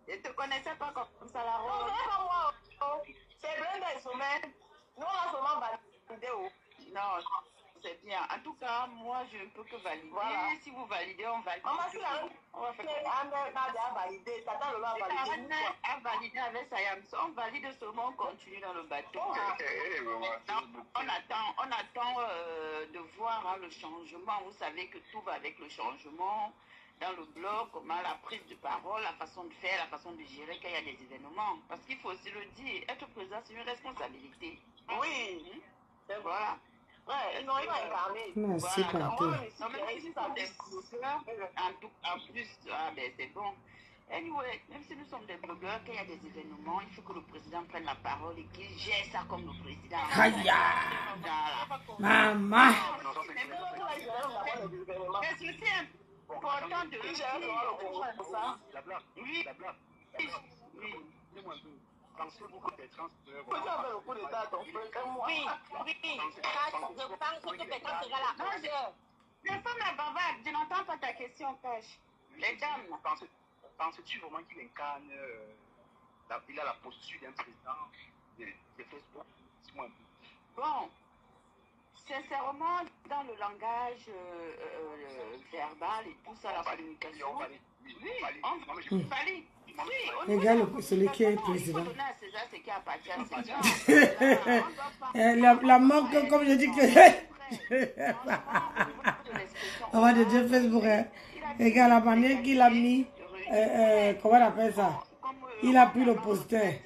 [SPEAKER 6] Je ne te connaissais pas comme ça, la rose. Non, c'est Brenda et Soumène. Nous, on a seulement validé. Non, c'est bien. En tout cas, moi, je ne peux que valider. Voilà. Si vous validez, on valide. On va faire Nadia a validé. Tata Lola a validé. A validé avec Sayam. On valide seulement, on continue dans le bateau. On attend de voir le changement. Vous savez que tout va avec le changement. Dans le blog, comment la prise de parole, la façon de faire, la façon de gérer quand il y a des événements. Parce qu'il faut aussi le dire, être président, c'est une responsabilité. Oui. Voilà. Ouais, ils ont incarné.
[SPEAKER 3] Merci, partout.
[SPEAKER 6] En plus, c'est bon. Anyway, même si nous sommes des blogueurs, quand il y a des événements, il faut que le président prenne la parole et qu'il gère ça comme le président.
[SPEAKER 3] Aïe! Maman!
[SPEAKER 6] Mais c'est important de ça.
[SPEAKER 2] La blague.
[SPEAKER 6] Oui.
[SPEAKER 2] La blague.
[SPEAKER 6] Oui.
[SPEAKER 2] Dis-moi un peu. Pensez-vous que des trans peuvent
[SPEAKER 6] Oui, oui.
[SPEAKER 1] Je pense que quelqu'un sera là.
[SPEAKER 6] Non, je fais ma bavade. Je n'entends pas ta question, Cash. Les dames.
[SPEAKER 2] Penses-tu vraiment qu'il incarne, il a la posture d'un président de Facebook? Dis-moi un peu.
[SPEAKER 6] Bon, sincèrement, dans le langage verbal et tout ça, la communication, oui, on valide. Oui,
[SPEAKER 3] Regarde celui qui est président.
[SPEAKER 6] Il faut donner à César ce qui appartient à César.
[SPEAKER 3] La manque, comme je dis que... On va te dire Facebook. Regarde la manière qu'il a mis... comment on appelle ça? Il a pris le poster.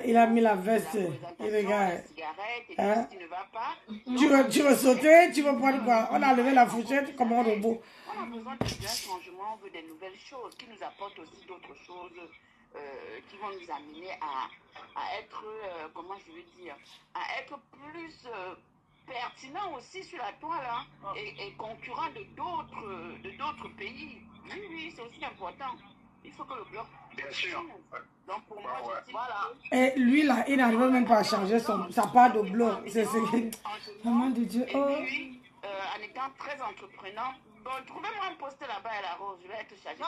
[SPEAKER 3] Il a mis la veste. Il regarde. Tu veux sauter? Tu veux prendre quoi? On a levé la fourchette comme un robot.
[SPEAKER 6] On a besoin d'un changement, on veut des nouvelles choses qui nous apportent aussi d'autres choses qui vont nous amener à être, comment je veux dire, à être plus pertinent aussi sur la toile hein, et concurrent de d'autres pays. Oui, c'est aussi important. Il faut que le bloc.
[SPEAKER 2] Bien sûr.
[SPEAKER 6] Donc pour moi, je dis, voilà.
[SPEAKER 3] Et lui là, il n'arrive même pas à changer sa part de bloc. C'est maman de Dieu. Oh.
[SPEAKER 6] Et puis, en étant très entreprenant, bon, trouvez-moi un poste là-bas à la rose, je vais être chargée.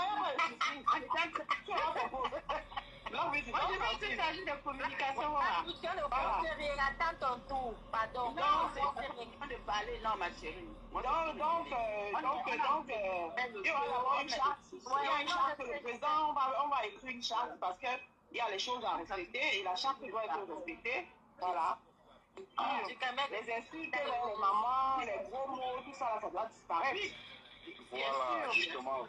[SPEAKER 6] Non, oui, moi, je vais être chargée de communication.
[SPEAKER 1] Attends ton tour, pardon.
[SPEAKER 6] Non, c'est pas de parler, non, ma chérie. Donc, il va y avoir une charte. Il y a une charte que le président, on va écrire une charte parce qu'il y a les choses à respecter et la charte doit être respectée. Voilà. Les insultes, les mamans, les gros mots, tout ça, là, ça doit disparaître.
[SPEAKER 2] Voilà, justement.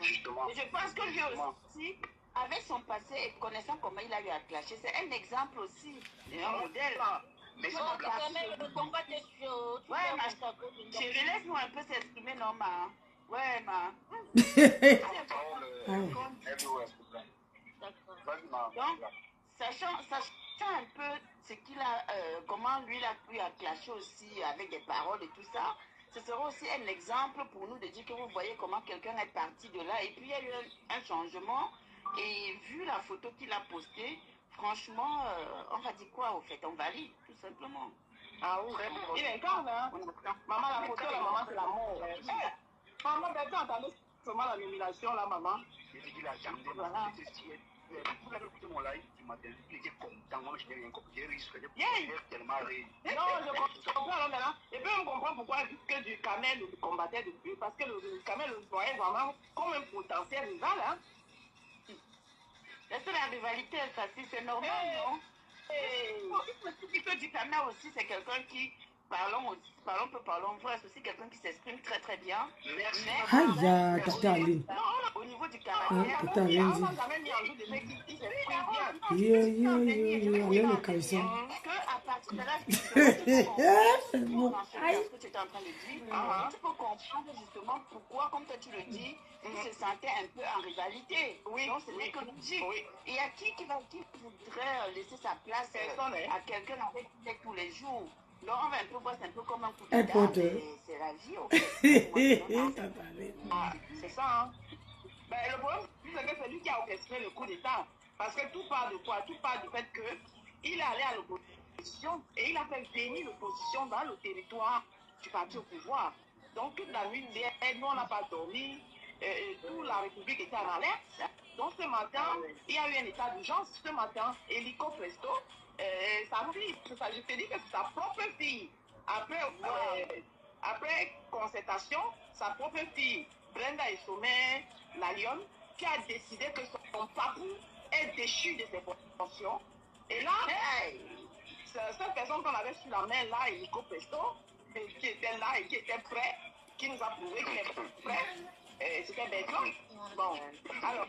[SPEAKER 6] Et je pense que lui aussi, avec son passé et connaissant comment il a eu à clasher, c'est un exemple aussi, un modèle.
[SPEAKER 2] Mais c'est pas
[SPEAKER 6] Ouais, ma chérie, laisse-nous un peu s'exprimer, non, ma. Ouais, ma. Donc, sachant un peu ce qu'il a, comment lui il a pu à clasher aussi avec des paroles et tout ça, ce sera aussi un exemple pour nous de dire que vous voyez comment quelqu'un est parti de là et puis il y a eu un changement et vu la photo qu'il a postée, franchement, on va dire quoi au fait? On valide, tout simplement. Ah oui, il incarne, hein? Maman, la photo, la maman, c'est l'amour. Maman, d'accord, entendez seulement la nomination, là, maman.
[SPEAKER 2] Il dit qu'il a attendé, voilà. Vous l'avez écouté mon live du matin, il était content, moi je n'ai rien compris, j'ai tellement rire.
[SPEAKER 6] Non, je comprends là maintenant. Et puis on comprend pourquoi que du Kamel le combattait depuis, parce que le Kamel le voyait vraiment comme un potentiel rival, hein. Est-ce que la rivalité est facile? C'est normal, non? Il faut dire que du Kamel aussi, c'est quelqu'un qui parlons vrai, c'est aussi quelqu'un qui s'exprime très très bien.
[SPEAKER 2] Merci.
[SPEAKER 3] Aïe, Tata Aline.
[SPEAKER 6] Au niveau du Canadien,
[SPEAKER 3] Tata Aline dit.
[SPEAKER 6] on n'a jamais mis en doute des mecs qui s'expriment bien.
[SPEAKER 3] Allez, le caleçon.
[SPEAKER 6] Que à partir de là,
[SPEAKER 3] C'est bon.
[SPEAKER 6] ce que tu étais en train de dire, tu peux comprendre justement pourquoi, comme toi tu le dis, il se sentait un peu en rivalité. Oui. Donc c'est écologique. Oui. Et il y a qui voudrait laisser sa place à quelqu'un avec qui il est tous les jours? Donc on va un peu voir, c'est un peu comme un coup de dame, c'est la vie.
[SPEAKER 1] C'est ça, hein. Ben, le problème, c'est que c'est lui qui a orchestré le coup d'État. Parce que tout part de quoi? Tout part du fait qu'il est allé à l'opposition et il a fait venir l'opposition dans le territoire du parti au pouvoir. Donc toute la nuit, nous on n'a pas dormi, toute la République était en alerte. Donc ce matin, il y a eu un état d'urgence. Ce matin, hélico presto, sa fille, je te dis que c'est sa propre fille. Après concertation, sa propre fille, Brenda Sommet, la lionne, qui a décidé que son papou est déchu de ses fonctions. Et là, cette personne qu'on avait sur la main là, Hélico Presto, qui était là et qui était prêt, qui nous a prouvé qu'il était prêt, c'était Bertrand. Bon, alors,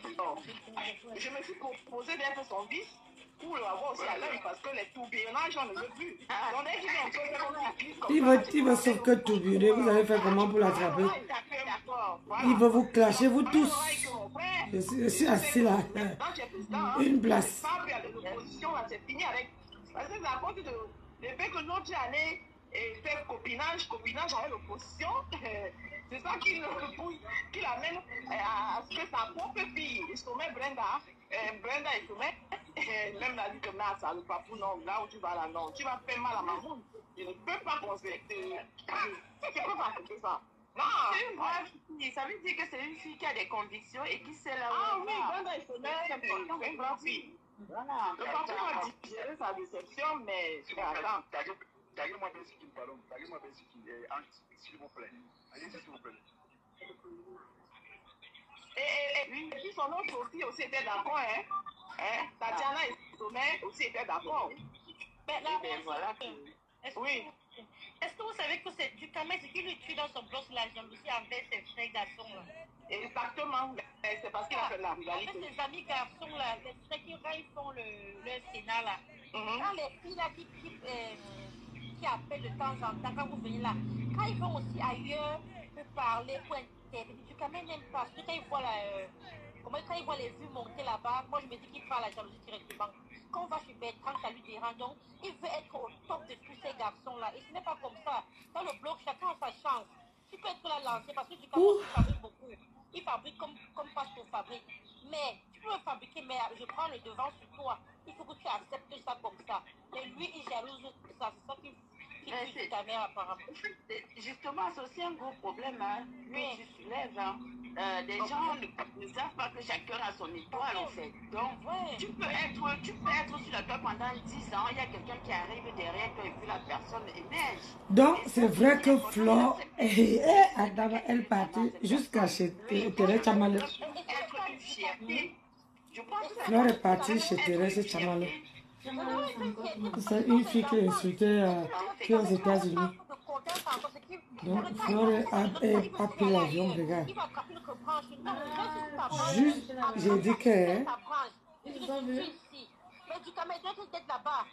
[SPEAKER 1] je me suis proposé d'être son vice pour l'avoir aussi à l'œil parce que les tourbillonnages, on ne veut plus.
[SPEAKER 3] Il va sauf que tourbillonner. Vous allez faire comment pour l'attraper? Il va vous clasher, vous tous. Je suis assis là. Une place.
[SPEAKER 1] Parce que c'est à cause de fait que notre année fait copinage avec l'opposition. C'est ça qui l'amène à ce que sa propre fille, le sommet Brenda et sommet, même la dit que ça, le papou, non, là où tu vas là, non, tu vas faire mal à maman. Je ne peux pas constater. C'est quoi accepter ça? Non,
[SPEAKER 6] c'est une brave fille. Ça veut dire que c'est une fille qui a des convictions et qui sait là où
[SPEAKER 1] elle va. Ah oui, Brenda et sommet, c'est une brave fille. Voilà. Le papou a digéré sa déception, mais attends.
[SPEAKER 2] Taguez-moi bien ce qui me parle. Taguez-moi bien ce qui est, s'il vous plaît. Allez-y, s'il vous plaît.
[SPEAKER 1] Et puis son autre aussi était d'accord, hein? Tatiana et Sommet aussi étaient d'accord.
[SPEAKER 6] Mais là, voilà.
[SPEAKER 1] Oui.
[SPEAKER 4] Est-ce que vous savez que c'est du Cameroun qui le tue dans son bloc sur la jalousie envers ses frères garçons là?
[SPEAKER 1] Exactement. C'est parce qu'il a fait de la rivalité.
[SPEAKER 4] Avec ses amis garçons là, les frères qui font le Sénat là. Quand les filles là qui appellent de temps en temps, quand vous venez là, quand ils vont aussi ailleurs pour parler, pour intervenir, du Cameroun n'aime pas. Parce que quand ils voient quand ils voient les vues monter là-bas, moi je me dis qu'ils parlent la jalousie directement. Quand on va chez Bertrand, ça lui dérange. Donc, il veut être au top de tous ces garçons-là. Et ce n'est pas comme ça. Dans le bloc, chacun a sa chance. Tu peux être là lancé parce que du Cameroun, il fabrique beaucoup. Il fabrique comme Pastor fabrique. Mais tu peux fabriquer, mais je prends le devant sur toi. Il faut que tu acceptes ça comme ça. Mais lui, il jalouse ça. C'est ça qui tue ta mère apparemment.
[SPEAKER 6] Justement, c'est aussi un gros problème que tu soulèves. Des gens ne savent pas que chacun a son étoile en fait. Donc, tu peux être sur la toile pendant 10 ans, il y a quelqu'un qui arrive derrière toi et puis la personne émerge.
[SPEAKER 3] Donc, c'est vrai que Flore, elle partit jusqu'à chez Thérèse Chamale. Flore est partie chez Thérèse Chamale. C'est une fille qui est insultée qui est aux États-Unis. Donc, Flore a pris l'avion, regarde. Juste, j'ai dit que...
[SPEAKER 4] Mais du Cameroun, qui est là-bas,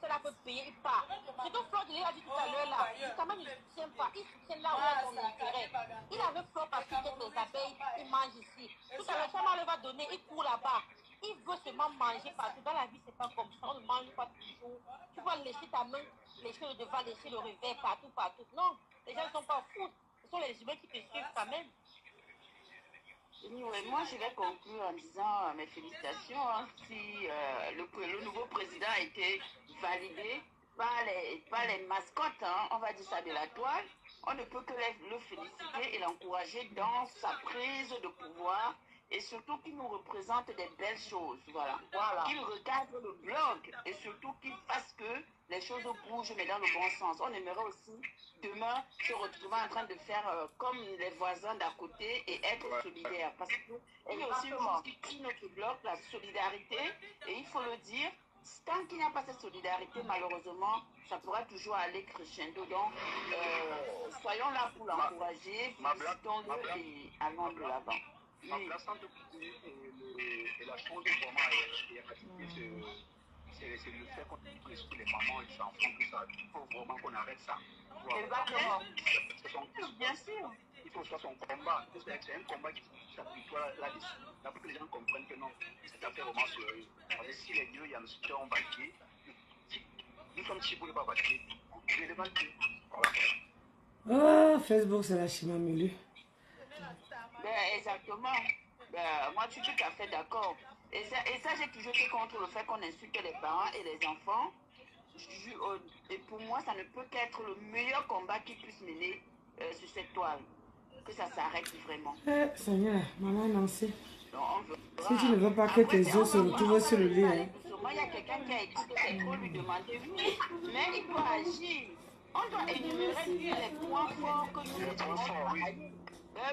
[SPEAKER 4] cela peut payer, il part. C'est donc Flore a dit tout à l'heure là, du Cameroun ne soutient pas, il soutient là où il a son intérêt. Il avait Flore parce qu'il jette les abeilles, il mange ici. Tout à l'heure, Chamal va donner, il court là-bas. Il veut seulement manger partout. Dans la vie, c'est pas comme ça, on ne mange pas toujours. Tu vas laisser ta main, laisser le devant, laisser le revers partout. Non, les gens ne sont pas fous. Ce sont les humains qui te suivent quand même.
[SPEAKER 6] Moi, je vais conclure en disant mes félicitations si le nouveau président a été validé par les mascottes, on va dire ça, de la toile. On ne peut que le féliciter et l'encourager dans sa prise de pouvoir et surtout qu'il nous représente des belles choses. Voilà. Qu'il recadre le blog et surtout qu'il fasse que les choses bougent mais dans le bon sens. On aimerait aussi demain se retrouver en train de faire comme les voisins d'à côté et être solidaires. Parce qu'il y a aussi une chose qui crie notre blog, la solidarité, et il faut le dire, tant qu'il n'y a pas cette solidarité, malheureusement, ça pourra toujours aller crescendo. Donc, soyons là pour l'encourager, félicitons-le et allons de l'avant.
[SPEAKER 2] La santé et la chose vraiment éradiquer, c'est le fait qu'on explique les mamans et les enfants, tout ça. Il faut vraiment qu'on arrête ça.
[SPEAKER 6] Exactement.
[SPEAKER 2] Bien sûr. Il faut faire son combat. C'est un combat qui s'applique là-dessus. Là, pour que les gens comprennent que non, c'est affaire vraiment sérieux. Parce que si les dieux, il y a le soutien, on va tuer. Nous sommes si pour ne pas battre. Je vais levanter.
[SPEAKER 3] Ah, Facebook, c'est la chimamulu.
[SPEAKER 6] Exactement. Moi, je suis tout à fait d'accord. Et ça, j'ai toujours été contre le fait qu'on insulte les parents et les enfants. Et pour moi, ça ne peut qu'être le meilleur combat qu'ils puissent mener sur cette toile. Que ça s'arrête vraiment.
[SPEAKER 3] Seigneur, maman Nancy.
[SPEAKER 6] Donc,
[SPEAKER 3] si tu ne veux pas que tes os se retrouvent sur le lit. Hein.
[SPEAKER 6] Il y a quelqu'un qui a écrit que c'est trop lui demander, oui, mais il doit agir. On doit énumérer les points forts que nous devons.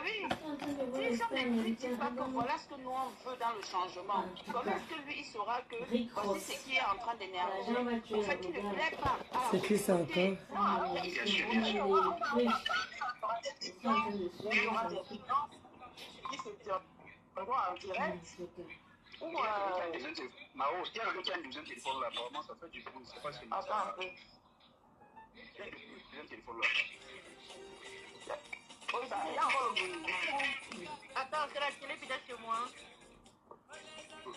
[SPEAKER 6] Oui, si on ne critique pas que voilà ce que nous on veut dans le changement, comment est-ce que lui il saura que voici ce qui est en train d'énerver? En fait, il ne plaît pas.
[SPEAKER 3] C'est qui ça encore?
[SPEAKER 2] En direct. Mao, il y a quelqu'un qui a un deuxième téléphone là, apparemment ça fait du bruit, c'est pas si mal. Attends un peu. Il y a un deuxième téléphone là. Il y a encore le bruit.
[SPEAKER 1] Attends, c'est la télé peut-être chez moi.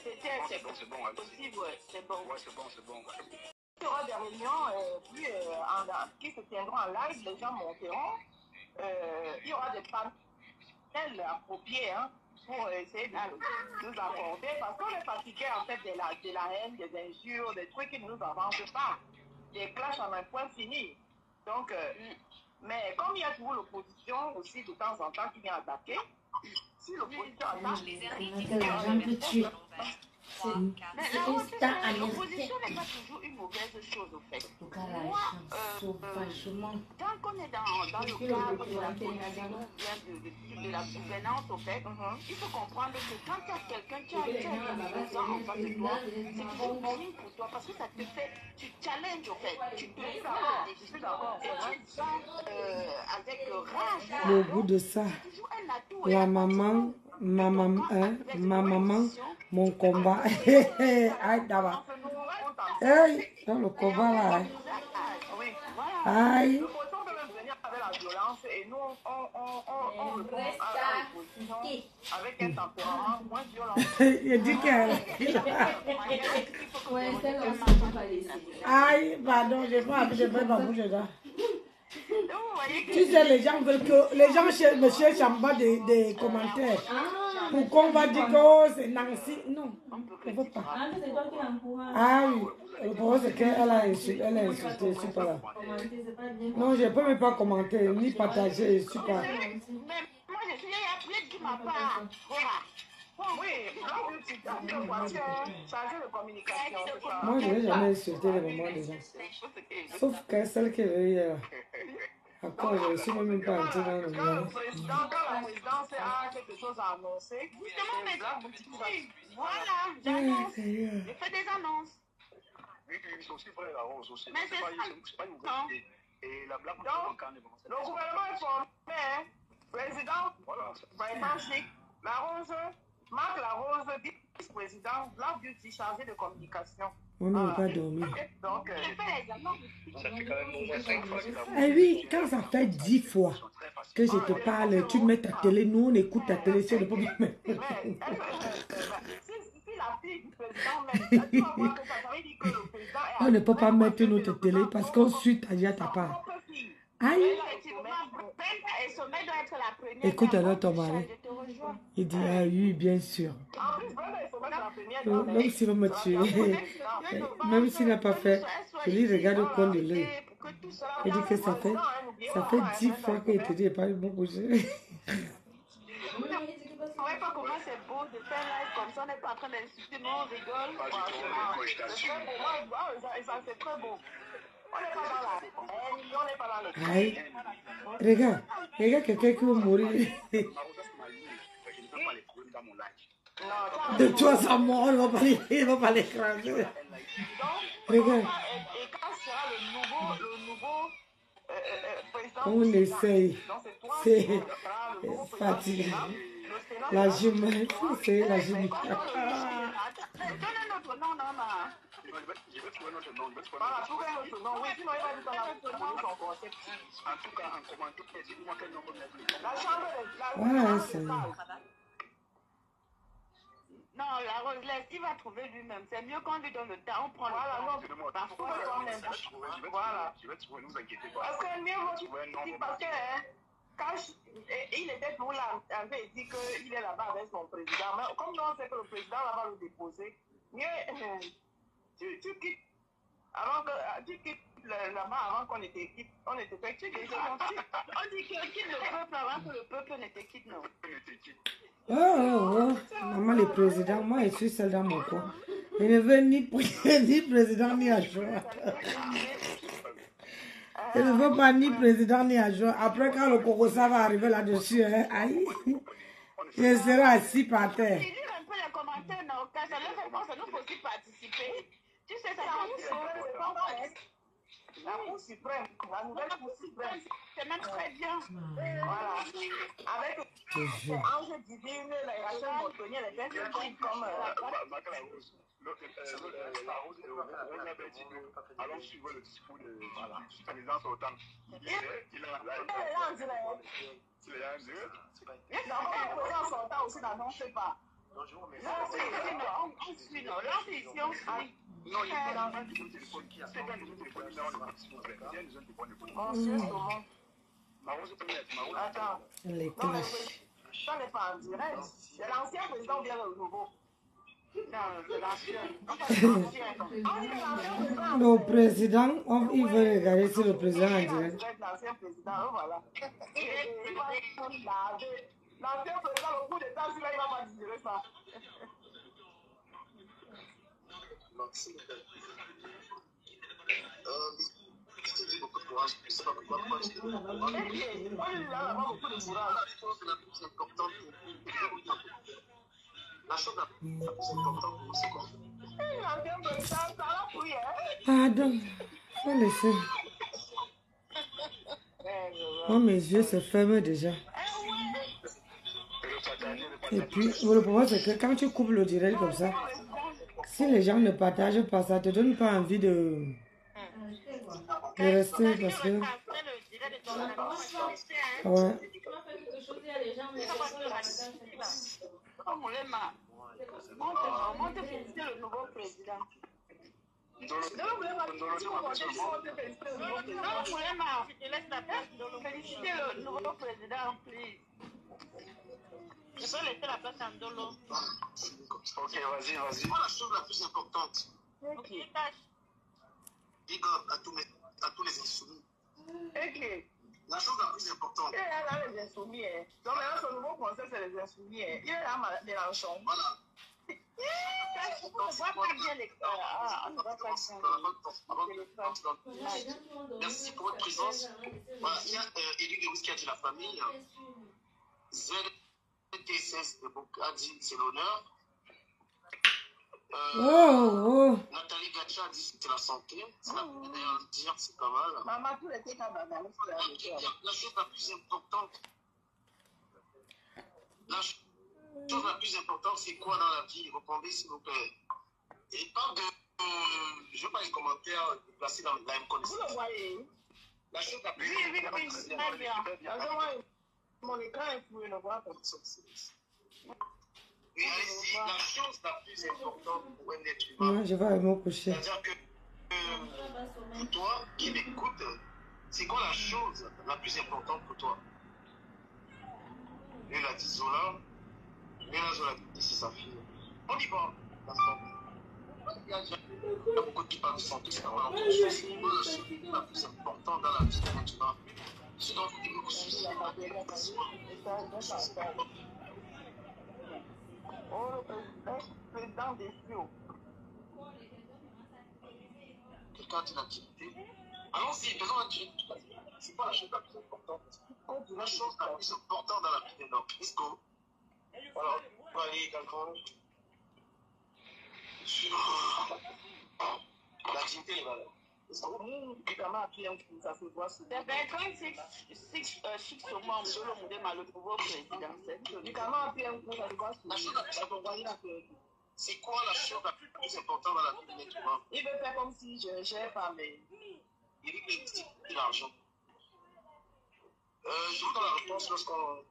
[SPEAKER 6] C'est bon, possible, ouais, c'est bon.
[SPEAKER 2] Ouais, c'est bon.
[SPEAKER 7] Il y aura des réunions qui se tiendront en live, les gens monteront. Il y aura des panels appropriés pour essayer de nous accorder, parce qu'on est fatigué en fait de la haine, des injures, des trucs qui ne nous avancent pas. Des clashs en un point fini. Donc, mais comme il y a toujours l'opposition aussi de temps en temps qui vient attaquer, si l'opposition attaque,
[SPEAKER 6] l'opposition n'est pas toujours une mauvaise chose au fait. Moi, tant qu'on est dans le cadre de la politique, de la gouvernance au fait, il faut comprendre que quand il y a quelqu'un qui a des opposants en face de toi, c'est toujours bon pour toi parce que ça te fait, tu challenges au fait, tu te prends des défis et tu sens avec rage.
[SPEAKER 3] Le bout de ça, la maman, ma maman, mon combat. Aïe, d'abord. Aïe, dans le combat là. Aïe.
[SPEAKER 7] Et nous, on répond à l'opposition avec un tempérament moins violent.
[SPEAKER 3] Il dit qu'elle. Aïe, pardon, j'ai pas envie de faire ma bouche dedans. Tu sais, les gens veulent que les gens cherchent en bas des commentaires. Pour qu'on va dire que oh, c'est Nancy. Non, on ne veut pas. Ah oui, le problème c'est qu'elle a insulté, je ne suis pas là. Non, je ne peux même pas commenter, ni partager, je ne suis pas.
[SPEAKER 6] Moi, je suis appelée de ma part.
[SPEAKER 7] Oui, changer de communication.
[SPEAKER 3] Moi, je n'ai jamais insulté les mamans des gens. Sauf que celle qui est hier. Encore, je ne suis même pas entrée dans le
[SPEAKER 7] Quand la présidence a quelque chose à annoncer,
[SPEAKER 6] voilà, j'annonce. Je fais des annonces.
[SPEAKER 2] Oui, c'est aussi vrai, la rose aussi.
[SPEAKER 6] Mais c'est
[SPEAKER 2] pas une nouvelle idée. Et la blague,
[SPEAKER 7] le gouvernement est formé, président, vraiment chic, la rose, Marc Larose, vice-président, Blanc Beauty, chargé de communication.
[SPEAKER 3] On n'a pas dormi.
[SPEAKER 7] Donc,
[SPEAKER 2] ça fait quand même au moins 5 fois.
[SPEAKER 3] Eh oui, quand ça fait 10 fois que je te parle, tu mets ta télé, nous on écoute ta télé, c'est le problème.
[SPEAKER 7] si la fille du président, tu vas voir que ça veut dire que le président est...
[SPEAKER 3] On ne peut pas mettre notre télé parce qu'on suit ta part. Aïe! Écoute alors ton mari. Il dit, ah oui, bien sûr. Même s'il va me tuer, même s'il n'a pas fait, je lui regarde au coin de l'œil. Il dit que ça fait 10 fois qu'il te dit, il n'est pas bon bouger.
[SPEAKER 6] On ne voit pas comment c'est beau de faire live comme ça, on n'est pas en train d'insulter, mais on rigole.
[SPEAKER 7] C'est très beau. On n'est pas dans la haine, on n'est pas dans le...
[SPEAKER 3] Aïe. Regarde quelqu'un qui veut mourir.
[SPEAKER 2] Je ne peux pas les trouver dans mon live.
[SPEAKER 3] De toi, ça mort, il va pas l'écraser.
[SPEAKER 7] Donc,
[SPEAKER 3] Regarde.
[SPEAKER 7] et quand sera le nouveau président
[SPEAKER 3] On essaye.
[SPEAKER 7] donc c'est toi
[SPEAKER 3] C'est
[SPEAKER 7] qui sera le nouveau président du
[SPEAKER 3] fatigué.
[SPEAKER 7] Sénat. Le Sénat
[SPEAKER 3] La
[SPEAKER 7] sera
[SPEAKER 3] jument, c'est la jument.
[SPEAKER 7] donne un autre nom, non, non.
[SPEAKER 2] Je vais trouver notre nom.
[SPEAKER 7] Voilà, trouver un autre nom. Oui, sinon il va dire qu'on a trouvé son concept.
[SPEAKER 2] En tout cas, en commentaire, dites-moi quel nom vous mettez.
[SPEAKER 7] La chambre
[SPEAKER 3] Ouais,
[SPEAKER 7] de
[SPEAKER 3] c'est...
[SPEAKER 7] salle.
[SPEAKER 6] Non, la Roselaise, il va trouver lui-même. C'est mieux qu'on lui donne le temps. On prend
[SPEAKER 7] Voilà,
[SPEAKER 6] le temps.
[SPEAKER 7] non,
[SPEAKER 2] Donnez-moi
[SPEAKER 7] parfois,
[SPEAKER 2] je
[SPEAKER 7] quand
[SPEAKER 2] vais
[SPEAKER 7] même.
[SPEAKER 2] trouver,
[SPEAKER 7] Voilà.
[SPEAKER 2] je vais trouver, ne vous inquiétez pas.
[SPEAKER 7] Parce que mieux vaut
[SPEAKER 2] Trouver un nom,
[SPEAKER 7] qu'il parce que quand il était pour là, il avait dit qu'il est là-bas avec son président. Mais comme nous on sait que le président va le déposer, mieux tu quittes. Avant que tu quittes là-bas avant qu'on était quitte, on était fait quitte.
[SPEAKER 6] On dit que quitte le peuple avant que le peuple ne te quitte, non.
[SPEAKER 3] Oh. Maman, le président, moi, je suis seule dans mon coin. Je ne veux ni président ni adjoint. Je ne veux pas ni président ni adjoint. Après, quand le Cocosa va arriver là-dessus, hein, aïe, je serai assis par terre.
[SPEAKER 6] Lire un peu les commentaires, non, ça leur fait penser, ça nous faut aussi participer. Tu sais, ça
[SPEAKER 7] la Cour suprême, la nouvelle Cour suprême.
[SPEAKER 6] c'est même très bien.
[SPEAKER 7] Voilà. Avec Ange Divine, Rachel Montagnier, les personnes comme
[SPEAKER 2] allons suivre le discours du président sortant. Il est là. C'est là,
[SPEAKER 7] le président sortant aussi n'annonce pas.
[SPEAKER 6] Non,
[SPEAKER 2] non, il est dans un numéro de téléphone. C'est un numéro de téléphone. Il y a un numéro de téléphone.
[SPEAKER 7] Monsieur Saumon. Attends.
[SPEAKER 3] Les
[SPEAKER 7] Non, mais
[SPEAKER 3] cloches.
[SPEAKER 7] ça n'est pas en direct. C'est l'ancien président ou bien le nouveau?
[SPEAKER 6] non, c'est l'ancien.
[SPEAKER 3] Le président, il veut regarder si le président est en direct.
[SPEAKER 7] L'ancien président, voilà. L'ancien président, au bout de temps, celui-là, il va pas digérer ça.
[SPEAKER 2] Je dis beaucoup de courage. Je ne sais pas pourquoi.
[SPEAKER 7] Moi, il a beaucoup de courage.
[SPEAKER 2] Je pense que la plus importante la chose la plus importante, c'est quoi?
[SPEAKER 7] L'ancien président, ça l'a pris, hein?
[SPEAKER 3] Pardon, faut laisser. Oh, mes yeux se ferment déjà. Et puis, le problème, c'est que quand tu coupes le direct comme ça, si les gens ne partagent pas, ça te donne pas envie de rester parce que... Ouais.
[SPEAKER 6] Monte féliciter le nouveau président. Féliciter le nouveau président, please. Je peux laisser la place à Ndolo.
[SPEAKER 2] Ok, vas-y. C'est quoi la chose la plus importante?
[SPEAKER 6] Ok.
[SPEAKER 2] Big up à tous les insoumis.
[SPEAKER 7] Ok.
[SPEAKER 2] La chose la plus importante.
[SPEAKER 7] Il est là, les insoumis. Donc maintenant, son nouveau concept, c'est les insoumis. Il est là, Mélenchon.
[SPEAKER 2] Voilà.
[SPEAKER 6] On ne voit pas bien les... on ne voit pas bien.
[SPEAKER 2] Merci pour votre présence. Voilà, il y a Élie Lewis qui a dit la famille. ZT16 de Bokadi, c'est l'honneur. Nathalie Gacha a dit que c'est la santé. C'est la d'ailleurs le dire, c'est pas mal.
[SPEAKER 7] Maman, tout était comme la
[SPEAKER 2] chose la plus importante. La chose la plus importante, c'est quoi dans la vie? Répondez, s'il vous plaît. Et pas de. Je veux pas les commentaires placés dans la même connaissance.
[SPEAKER 7] Vous le voyez?
[SPEAKER 2] La chose la plus importante.
[SPEAKER 6] Très bien.
[SPEAKER 7] Mon écran est pour le voir comme ça.
[SPEAKER 2] Et ici, la chose la plus importante pour un être humain.
[SPEAKER 3] Moi, je vais me coucher.
[SPEAKER 2] C'est-à-dire que pour toi qui m'écoute, c'est quoi la chose la plus importante pour toi? Lui, il a dit Zola. Lui, Zola a dit c'est sa fille. On y va. Il y a beaucoup qui parlent de santé, c'est vraiment la chose la plus importante dans la vie de l'être humain. Ce dont il me soucie.
[SPEAKER 7] Oh, le président des cieux.
[SPEAKER 2] Quelqu'un dit l'activité. Allons-y, faisons l'activité. C'est pas la chose la plus importante. La chose la plus importante dans la vie de notre Christo. Alors,
[SPEAKER 8] aller Cancun. L'activité est là.
[SPEAKER 7] C'est Bertrand Chic Somon, le modèle Malotrouveau présidentiel.
[SPEAKER 8] C'est quoi la chose la plus importante dans la vie de l'être humain?
[SPEAKER 7] Il veut faire comme si je gère pas, mais...
[SPEAKER 8] Il dit que c'est l'argent. Je vous donne la réponse lorsqu'on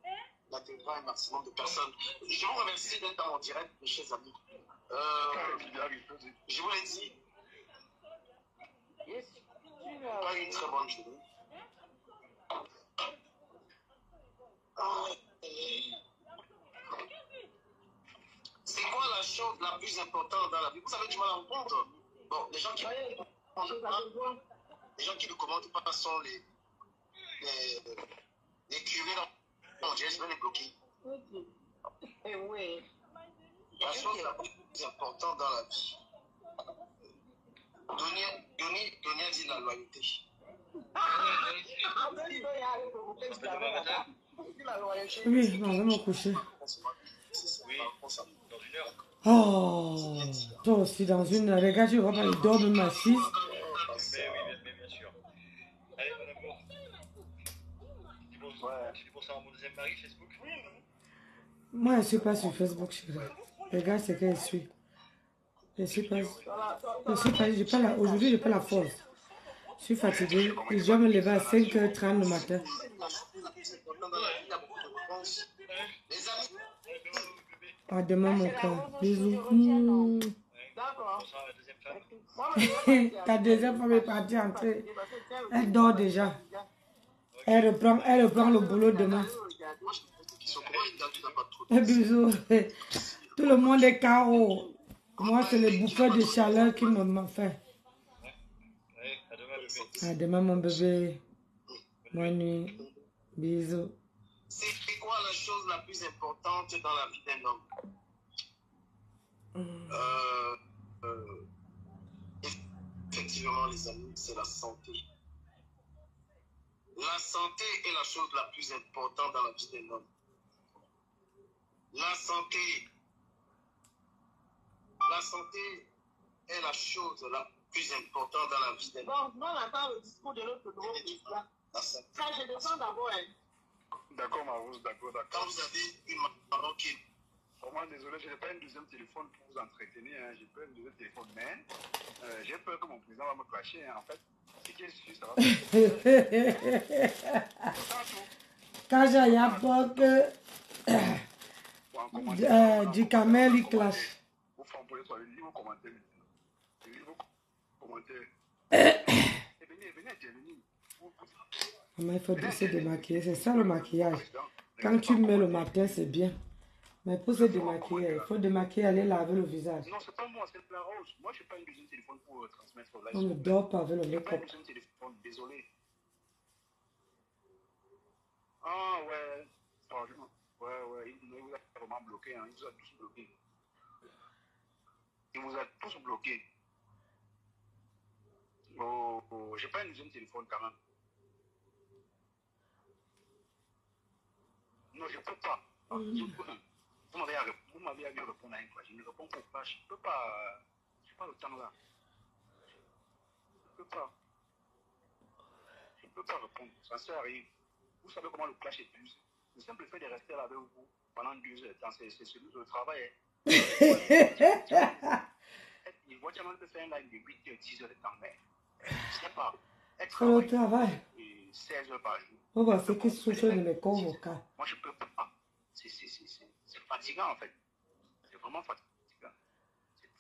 [SPEAKER 8] atteindra un maximum de personnes. Je vous remercie d'être dans mon direct, mes chers amis. Je vous l'ai dit. Pas une très bonne journée. C'est quoi la chose la plus importante dans la vie? Vous savez, tu vas la répondre. Bon, les gens qui ne commentent pas sont les curés dans mon direct, je vais les bloquer.
[SPEAKER 7] Eh oui.
[SPEAKER 8] La chose la plus importante dans la vie. Donia dit la loyauté.
[SPEAKER 3] Oui, non, je vais me coucher.
[SPEAKER 8] Oui, dans une heure.
[SPEAKER 3] Oh, toi aussi, dans une heure. Regarde, tu vois pas, il dort même à 6.
[SPEAKER 8] Mais oui, bien sûr. Allez, mon amour. Tu dis bonsoir à mon deuxième mari, Facebook?
[SPEAKER 3] Moi, je ne suis pas sur Facebook, chérie. Regarde ce qu'elle suit. Je suis pas, aujourd'hui, je n'ai pas la force. Je suis fatiguée. Je dois me lever à 5h30 le matin. À demain, mon cœur. Bisous. Ta deuxième femme est partie entrer. Elle dort déjà. Elle reprend le boulot demain. Bisous. Tout le monde est KO. Moi, c'est les bouffées de chaleur qui me fait. À demain, mon bébé. Bonne nuit. Bisous.
[SPEAKER 8] C'est quoi la chose la plus importante dans la vie d'un homme? Effectivement, les amis, c'est la santé. La santé est la chose la plus importante dans la vie d'un homme. La santé est la chose la plus importante dans la vie d'un homme.
[SPEAKER 7] Bon, on attend le discours de l'autre gros président. Ça, je descends d'abord.
[SPEAKER 2] D'accord, Marousse, d'accord.
[SPEAKER 8] Quand vous avez une maman qui est...
[SPEAKER 2] Vraiment désolé, je n'ai pas un deuxième téléphone pour vous entretenir. Hein. J'ai pas un deuxième téléphone, mais j'ai peur que mon président va me clasher. Hein. En fait, ce qui est sûr, ça va
[SPEAKER 3] Quand j'ai un peu que du camel, il clash.
[SPEAKER 2] Vous faites pour les livres commentaires. Les livres commentaires. Venez.
[SPEAKER 3] Il faut se démaquiller. C'est ça le maquillage. Quand tu mets le matin, c'est bien. Mais pour se démaquiller, il faut démaquiller, aller laver le visage.
[SPEAKER 2] Non, c'est pas moi, c'est la rose. Moi, je n'ai pas une deuxième téléphone pour transmettre le live.
[SPEAKER 3] On ne dort pas avec le make-up.
[SPEAKER 2] Pas une deuxième téléphone, désolé. Ah ouais, franchement. Ouais, il vous a vraiment bloqué, hein. Il vous a tous bloqué. Il vous a tous bloqué. Oh, j'ai pas un deuxième téléphone quand même. Non, je peux pas. Vous m'avez à répondre à une fois. Je ne réponds pas. Je ne peux pas. Je n'ai pas le temps là. Je ne peux pas répondre. Ça sert à rien. Vous savez comment le clash est plus. Le simple fait de rester là avec vous pendant 2 heures de temps, c'est celui de travail. Il voit tellement de faire un live de 8 heures, 10 heures de temps, mais je ne sais pas.
[SPEAKER 3] C'est le travail.
[SPEAKER 2] 16 heures par jour.
[SPEAKER 3] On va faire qu'il souffre de mes corps vocaux.
[SPEAKER 2] Moi, je ne peux pas. C'est fatigant en fait. C'est vraiment fatigant.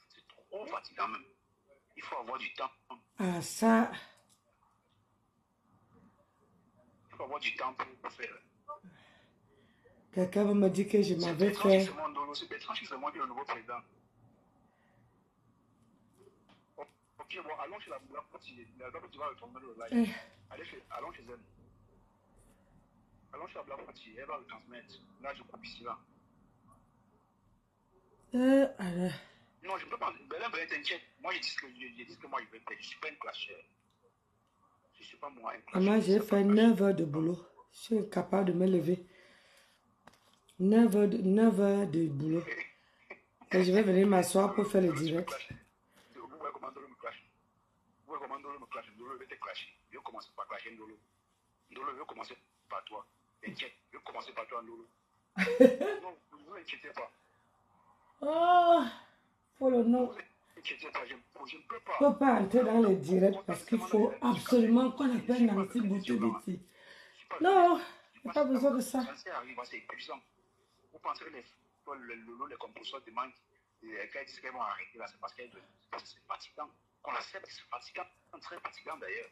[SPEAKER 2] C'est trop fatigant même. Il faut avoir du temps.
[SPEAKER 3] Ah, ça.
[SPEAKER 2] Il faut avoir du temps pour faire.
[SPEAKER 3] Quelqu'un va me dire que je m'avais fait.
[SPEAKER 2] C'est Bertrand qui c'est moi qui est le nouveau président. Ok, bon, allons chez la petite. La petite va retourner le live. Allons chez elle. Allons chez la petite. Elle va le transmettre. Là, je coupe ici là.
[SPEAKER 3] Alors.
[SPEAKER 2] Non, je ne peux pas. Belen, t'inquiète. Moi, je dis que moi, je vais faire. Je ne suis pas une clasheur. Je ne suis pas moi un clasheur.
[SPEAKER 3] Moi, j'ai fait 9 heures de boulot. Je suis capable de me lever 9 heures de boulot. Et je vais venir m'asseoir pour faire le direct.
[SPEAKER 2] Vous voyez comment Ndolo me clash. Vous voyez comment Ndolo me clash. Ndolo veut te clasher. Je vais commencer par clasher Ndolo. Ndolo veut commencer par toi. T'inquiète, je vais commencer par toi, Ndolo. Non, ne vous inquiétez pas.
[SPEAKER 3] Oh, pour le nom.
[SPEAKER 2] Ne vous inquiétez pas, je ne peux pas.
[SPEAKER 3] Je ne peux pas entrer dans le direct parce qu'il faut absolument qu'on appelle Nancy Bouteliti. Non, il n'y a pas besoin de ça.
[SPEAKER 2] Ça arrive, c'est épuisant. Vous pensez que les composants demandent, quand ils disent qu'elles vont arrêter là, c'est parce que c'est fatigant. Qu'on accepte, c'est fatigant, très fatigant d'ailleurs.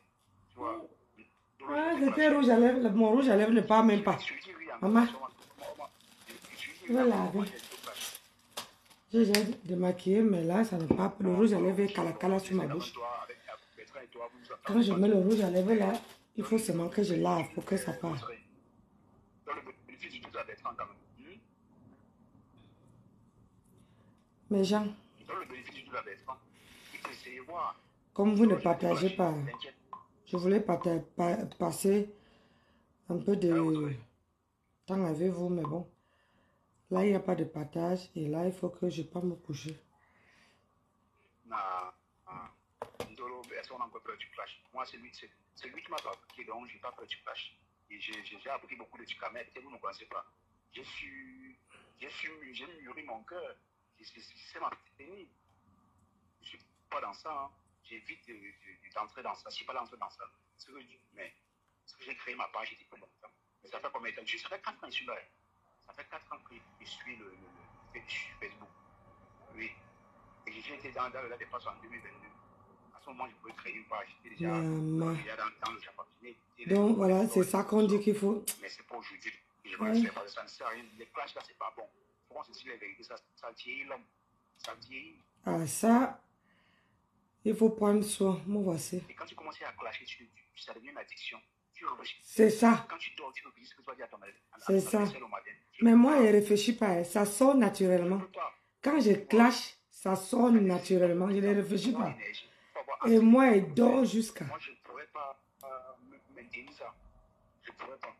[SPEAKER 2] Tu vois.
[SPEAKER 3] Ah, c'était rouge à lèvres. Mon rouge à lèvres ne part même pas. Maman, je vais laver. J'ai démaquillé, mais là, ça ne part pas. Le rouge à lèvres est cala sur ma bouche. Quand je mets le rouge à lèvres là, il faut seulement que je lave pour que ça parte. Mais Jean, comme vous ne partagez pas, je voulais passer un peu de temps avec vous, mais bon, là il n'y a pas de partage et là il faut que je parte me coucher.
[SPEAKER 2] Moi, c'est lui qui m'a appris, donc je n'ai pas peur du clash. Et j'ai appris beaucoup de trucs à mettre, vous ne connaissez pas. J'ai mûri mon cœur. C'est ma technique. Je ne suis pas dans ça. Hein. J'évite d'entrer dans ça. Je ne suis pas d'entrer dans ça. Mais j'ai créé ma page, j'ai dit combien de temps. Mais ça fait combien de temps? Ça fait 4 ans que je suis là. Ça fait 4 ans que je suis le Facebook. Oui. Et j'ai été dans la dépense en 2022. À ce moment, je pouvais créer une page. J'étais déjà dans le japonais.
[SPEAKER 3] Donc voilà, c'est ça qu'on dit qu'il faut.
[SPEAKER 2] Mais c'est pas aujourd'hui. Je vais le faire parce que ça ne sert à rien. Les clashs là, c'est pas bon. Pour se dire la vérité, ça vieillit l'homme. Ça vieillit.
[SPEAKER 3] Ah, ça, il faut prendre soin. Moi, voici.
[SPEAKER 2] Et quand tu commences à clasher, ça devient une addiction.
[SPEAKER 3] C'est ça.
[SPEAKER 2] Quand tu dors, tu réfléchis ce que tu vas dire à ton mari.
[SPEAKER 3] C'est ça. Mais moi, je ne réfléchis pas. Ça sort naturellement. Quand je clash, ça sort naturellement. Je ne réfléchis pas. Et moi, je dors jusqu'à.
[SPEAKER 2] Moi, je ne pourrais pas maintenir ça. Je ne pourrais pas.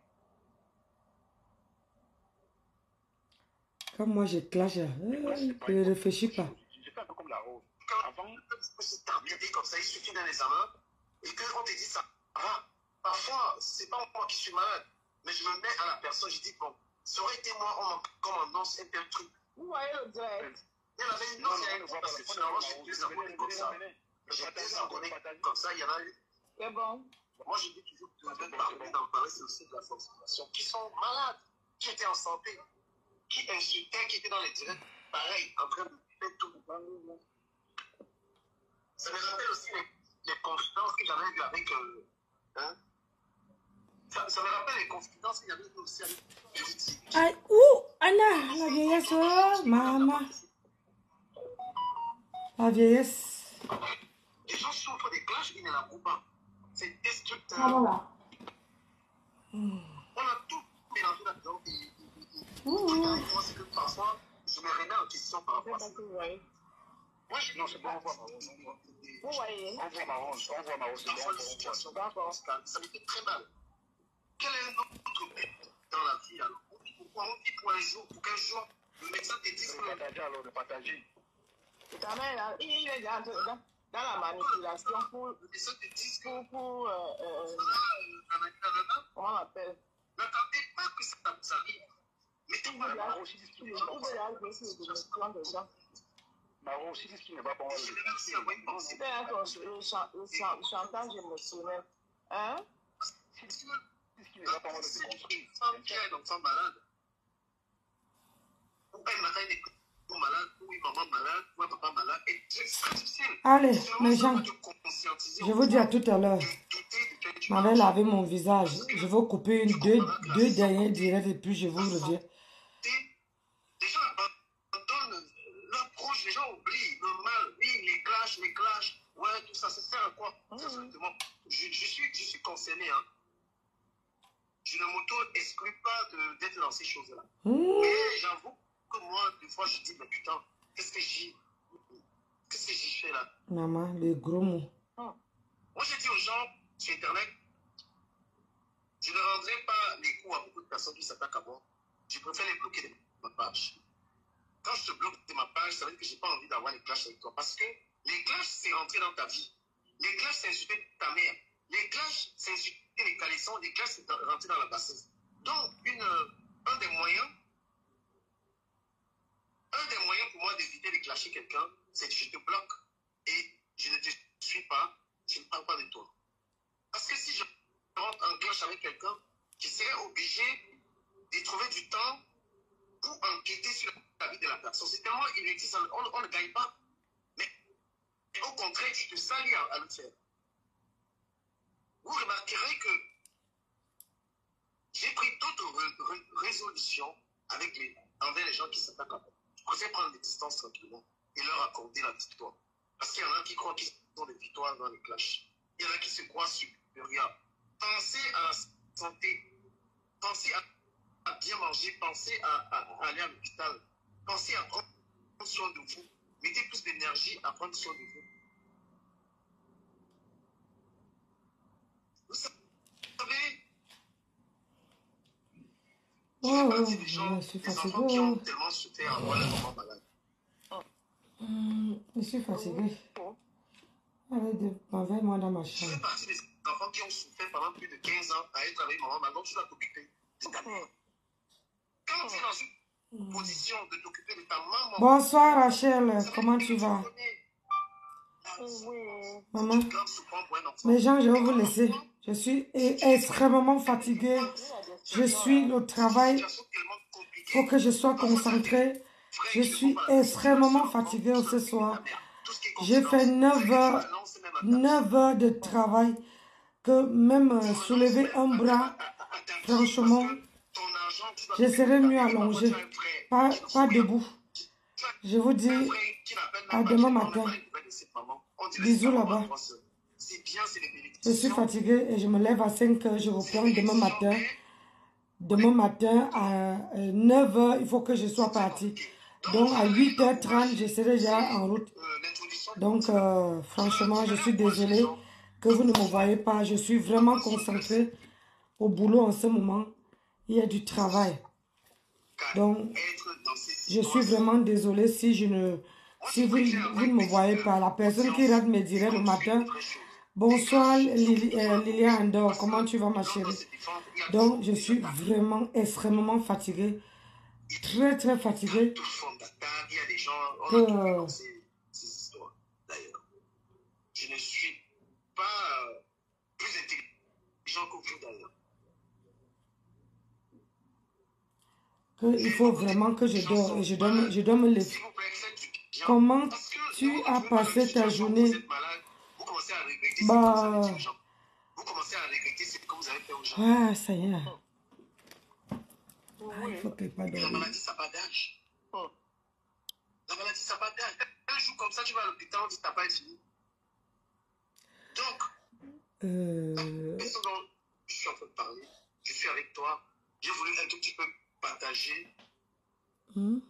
[SPEAKER 3] Quand moi je clash, je ne réfléchis pas.
[SPEAKER 2] Je fais un peu comme la rose.
[SPEAKER 8] Avant, si tu as bien dit comme ça, il suffit d'un examen et qu'on te dit ça va. Parfois, c'est pas moi qui suis malade, mais je me mets à la personne, je dis bon, ça aurait été moi, comme on annonce un tel truc.
[SPEAKER 7] Vous voyez le direct.
[SPEAKER 8] Il y en avait une autre, parce que finalement, j'ai désabonné comme ça. J'ai désabonné comme ça, il y en a eu.
[SPEAKER 7] C'est bon.
[SPEAKER 8] Moi, je dis toujours de parler, d'en parler, c'est aussi de la sensibilisation. Qui sont malades, qui étaient en santé, qui insultaient, qui étaient dans les directs, pareil, en train de faire tout. Ça me rappelle aussi les confidences que j'avais eues avec. Ça me rappelle les confidences qu'il y avait aussi avec Judy.
[SPEAKER 3] Aïe, ouh, Anna, la vieillesse, oh, maman. La vieillesse.
[SPEAKER 8] Les gens souffrent des clashs, ils ne l'avouent pas. C'est destructeur.
[SPEAKER 3] Ah, voilà.
[SPEAKER 8] On a tout mélangé là-dedans. C'est que parfois, je me remets en question par rapport à ça.
[SPEAKER 2] Moi, non, c'est bon, on voit marron.
[SPEAKER 7] Vous voyez.
[SPEAKER 2] On voit marron, c'est
[SPEAKER 8] Parfois, les situations, ça me fait très mal. Quel est notre but dans la vie alors? Pourquoi on vit pour un jour, pour qu'un jour, le médecin te dise que...
[SPEAKER 2] De partager.
[SPEAKER 7] Ta mère, il est dans la manipulation pour...
[SPEAKER 8] Le médecin te dise que...
[SPEAKER 7] Comment on appelle?
[SPEAKER 8] N'attendez pas que ça vous arrive. Mettez-vous à la
[SPEAKER 2] Marron aussi dit ce qui n'est pas bon. Marron aussi dit ce qui n'est pas bon.
[SPEAKER 7] C'est un chantage émotionnel. Hein?
[SPEAKER 2] Ce qui n'est pas bon de se construire.
[SPEAKER 8] Une femme qui a un enfant malade, ou un matin des malade, ou une maman malade, ou un papa malade, et c'est très difficile.
[SPEAKER 3] Allez, mes gens, je vous dis à tout à l'heure. Je m'avais lavé mon visage. Je vais couper deux derniers directs et puis je vous reviens.
[SPEAKER 8] Les gens abandonnent leur proche, les gens oublient, normal, oui, les clashs, ouais, tout ça, ça sert à quoi? Exactement. Je suis concerné, hein. Je ne m'auto-exclus pas d'être dans ces choses-là. Mais j'avoue que moi, des fois, je dis, mais putain, qu'est-ce que j'y fais là?
[SPEAKER 3] Maman, les gros mots.
[SPEAKER 8] Moi, je dis aux gens sur Internet, je ne rendrai pas les coups à beaucoup de personnes qui s'attaquent à moi. je préfère les bloquer de ma page. Quand je te bloque de ma page, ça veut dire que je n'ai pas envie d'avoir les clashs avec toi. Parce que les clashs, c'est rentrer dans ta vie. Les clashs, c'est insulter ta mère. Les clashs, c'est insulter les caleçons. Les clashs, c'est rentrer dans la bassesse. Donc, un des moyens pour moi d'éviter de clasher quelqu'un, c'est que je te bloque et je ne te suis pas, je ne parle pas de toi. Parce que si je rentre en clash avec quelqu'un, je serais obligé de trouver du temps pour enquêter sur la vie de la personne. C'est tellement inutile, on ne gagne pas. Mais au contraire, tu te salis à le faire. Vous remarquerez que j'ai pris d'autres résolutions envers les gens qui s'attaquent à moi. Je préfère prendre des distances tranquillement et leur accorder la victoire. Parce qu'il y en a qui croient qu'ils ont des victoires dans les clashs. Il y en a qui se croient supérieurs. Pensez à la santé. Pensez à bien manger. Pensez à aller à l'hôpital. Pensez à prendre soin de vous. Mettez plus d'énergie à prendre soin de vous. Vous savez,
[SPEAKER 3] je suis fatiguée. Je suis fatiguée. Allez, m'envoie-moi dans ma chambre.
[SPEAKER 8] Je fais partie des enfants qui ont souffert pendant plus de 15 ans à être avec maman. Maintenant, tu dois t'occuper de ta mère. Quand tu es dans une position de t'occuper de ta maman...
[SPEAKER 3] Bonsoir Rachel, comment tu vas? Maman, mes gens, je vais vous laisser. Je suis extrêmement fatiguée. Je suis au travail. Il faut que je sois concentrée. Je suis extrêmement fatiguée ce soir. J'ai fait 9 heures de travail. Que même soulever un bras, franchement, je serais mieux allongée. Pas debout. Je vous dis à demain matin. Bisous là-bas. Je suis fatiguée et je me lève à 5 heures. Je reprends demain matin. Demain matin à 9 heures, il faut que je sois partie. Donc à 8h30, je serai déjà en route. Donc franchement, je suis désolée que vous ne me voyez pas. Je suis vraiment concentrée au boulot en ce moment. Il y a du travail. Donc, je suis vraiment désolée si vous ne me voyez pas. La personne qui rate mes directs le matin. Bonsoir Lilia Andor, comment tu vas ma chérie? Donc, je suis vraiment extrêmement fatiguée. Très, très fatiguée.
[SPEAKER 8] Je ne suis pas plus intelligent que vous d'ailleurs.
[SPEAKER 3] Il faut vraiment que je dors et je dois me lever. Comment tu as passé ta journée? Bah,
[SPEAKER 8] Vous commencez à regretter ce que vous avez fait aujourd'hui.
[SPEAKER 3] ah, ça y est. Il faut que pas dormir.
[SPEAKER 8] La maladie, ça n'a pas d'âge. La maladie, ça n'a pas d'âge. Un jour comme ça, tu vas à l'hôpital, on dit que tu n'as pas fini. Donc, la personne dont je suis en train de parler, je suis avec toi, j'ai voulu un tout petit peu partager ton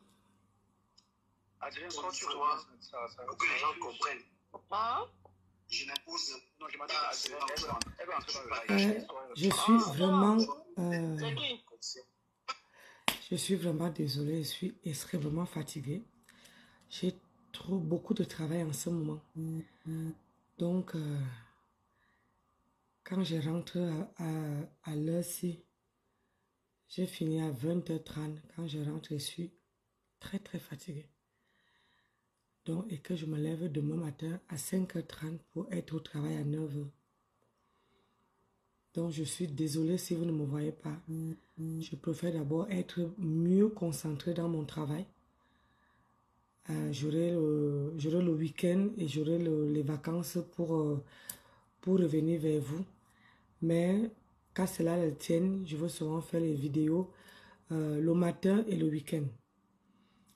[SPEAKER 8] histoire pour que les gens comprennent. Je n'impose pas.
[SPEAKER 3] Je suis vraiment désolée, je suis extrêmement fatiguée. J'ai beaucoup de travail en ce moment. Donc, quand je rentre à l'heure-ci, j'ai fini à 20h30. Quand je rentre, je suis très très fatiguée. Donc, et que je me lève demain matin à 5h30 pour être au travail à 9h. Donc, je suis désolée si vous ne me voyez pas. Je préfère d'abord être mieux concentrée dans mon travail. J'aurai le week-end et j'aurai les vacances pour revenir vers vous. Mais quand cela le tienne, je veux souvent faire les vidéos le matin et le week-end.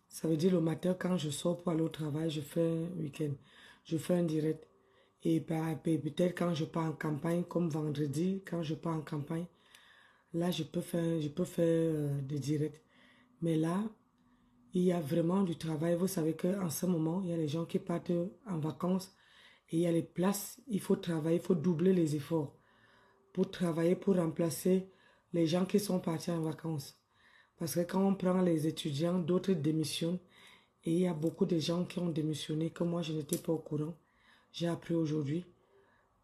[SPEAKER 3] Ça veut dire le matin, quand je sors pour aller au travail, je fais un week-end. Je fais un direct. Et peut-être quand je pars en campagne, comme vendredi, quand je pars en campagne, là, je peux faire des directs. Mais là, il y a vraiment du travail. Vous savez qu'en ce moment, il y a les gens qui partent en vacances et il y a les places. Il faut travailler, il faut doubler les efforts pour travailler, pour remplacer les gens qui sont partis en vacances. Parce que quand on prend les étudiants, d'autres démissionnent. Et il y a beaucoup de gens qui ont démissionné que moi, je n'étais pas au courant. J'ai appris aujourd'hui.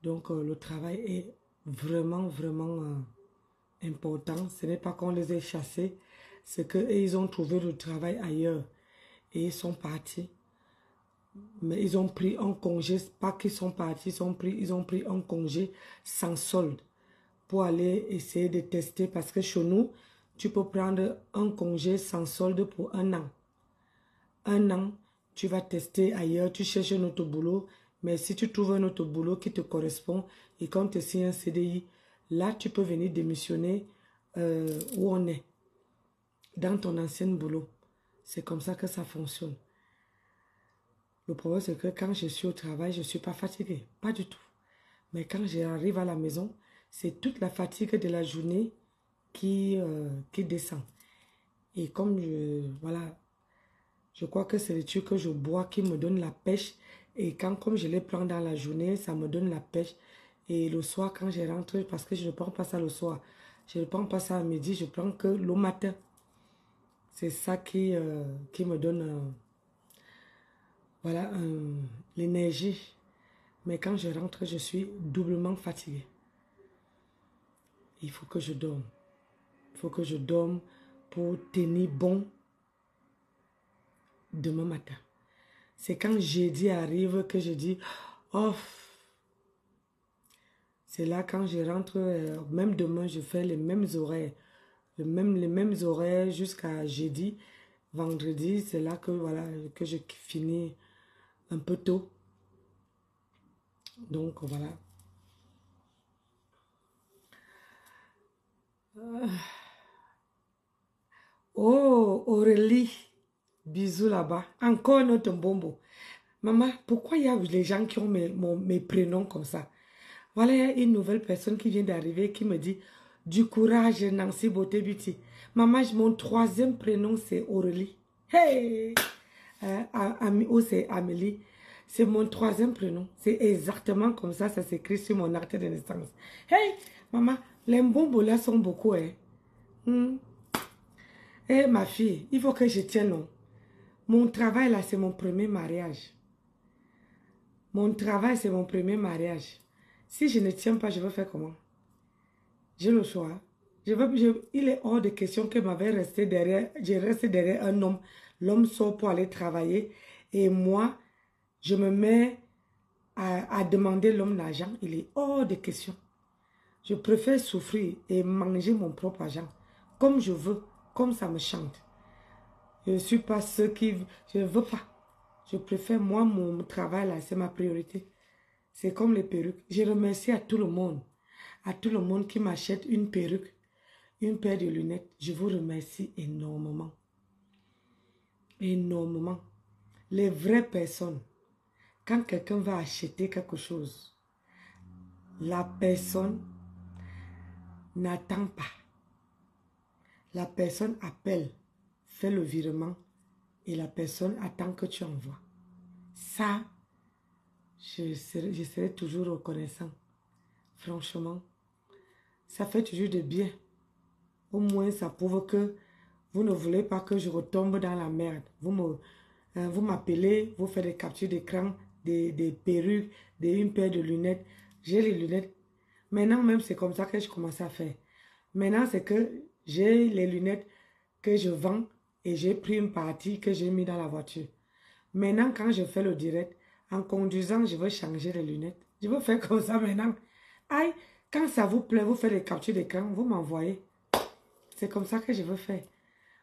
[SPEAKER 3] Donc, le travail est vraiment, vraiment important. Ce n'est pas qu'on les ait chassés. C'est qu'ils ont trouvé le travail ailleurs. Et ils sont partis. Mais ils ont pris un congé. Pas qu'ils sont partis, ils ont pris un congé sans solde. Pour aller essayer de tester. Parce que chez nous, tu peux prendre un congé sans solde pour 1 an. 1 an, tu vas tester ailleurs, tu cherches un autre boulot, mais si tu trouves un autre boulot qui te correspond et qu'on te signe un CDI, là, tu peux venir démissionner où on est, dans ton ancien boulot. C'est comme ça que ça fonctionne. Le problème, c'est que quand je suis au travail, je ne suis pas fatiguée, pas du tout. Mais quand j'arrive à la maison, c'est toute la fatigue de la journée qui descend. Et comme voilà, je crois que c'est le truc que je bois qui me donne la pêche. Et comme je les prends dans la journée, ça me donne la pêche. Et le soir, quand je rentre, parce que je ne prends pas ça le soir, je ne prends pas ça à midi, je prends que le matin. C'est ça qui me donne voilà, l'énergie. Mais quand je rentre, je suis doublement fatiguée. Il faut que je dorme. Il faut que je dorme pour tenir bon demain matin. C'est quand jeudi arrive que je dis, oh, c'est là quand je rentre, même demain, je fais les mêmes horaires. Les mêmes horaires jusqu'à jeudi. Vendredi, c'est là que, voilà, que je finis un peu tôt. Donc, voilà. Oh, Aurélie. Bisous là-bas. Encore notre bombo. Maman, pourquoi il y a les gens qui ont mes prénoms comme ça? Voilà, il y a une nouvelle personne qui vient d'arriver qui me dit du courage, Nancy Beauté Beauty. Maman, mon 3e prénom, c'est Aurélie. Hey! C'est Amélie. C'est mon 3e prénom. C'est exactement comme ça, ça s'écrit sur mon acte de naissance. Hey! Maman, les bombos là sont beaucoup, hein? Eh, ma fille, il faut que je tienne, non? Mon travail là, c'est mon premier mariage. Mon travail, c'est mon premier mariage. Si je ne tiens pas, je vais faire comment? J'ai le choix. Il est hors de question que je reste derrière un homme. L'homme sort pour aller travailler. Et moi, je me mets à demander l'homme l'argent. Il est hors de question. Je préfère souffrir et manger mon propre argent. Comme je veux, comme ça me chante. Je ne suis pas ceux qui... Je ne veux pas. Je préfère, moi, mon travail là, c'est ma priorité. C'est comme les perruques. Je remercie à tout le monde. À tout le monde qui m'achète une perruque, une paire de lunettes. Je vous remercie énormément. Énormément. Les vraies personnes, quand quelqu'un va acheter quelque chose, la personne n'attend pas. La personne appelle, fait le virement et la personne attend que tu envoies. Ça, je serai toujours reconnaissant. Franchement, ça fait toujours de bien. Au moins, ça prouve que vous ne voulez pas que je retombe dans la merde. Vous m'appelez, vous faites des captures d'écran, des perruques, une paire de lunettes. J'ai les lunettes. Maintenant, même, c'est comme ça que je commence à faire. Maintenant, c'est que j'ai les lunettes que je vends et j'ai pris une partie que j'ai mis dans la voiture. Maintenant, quand je fais le direct, en conduisant, je veux changer les lunettes. Je veux faire comme ça maintenant. Aïe, quand ça vous plaît, vous faites des captures d'écran, vous m'envoyez. C'est comme ça que je veux faire.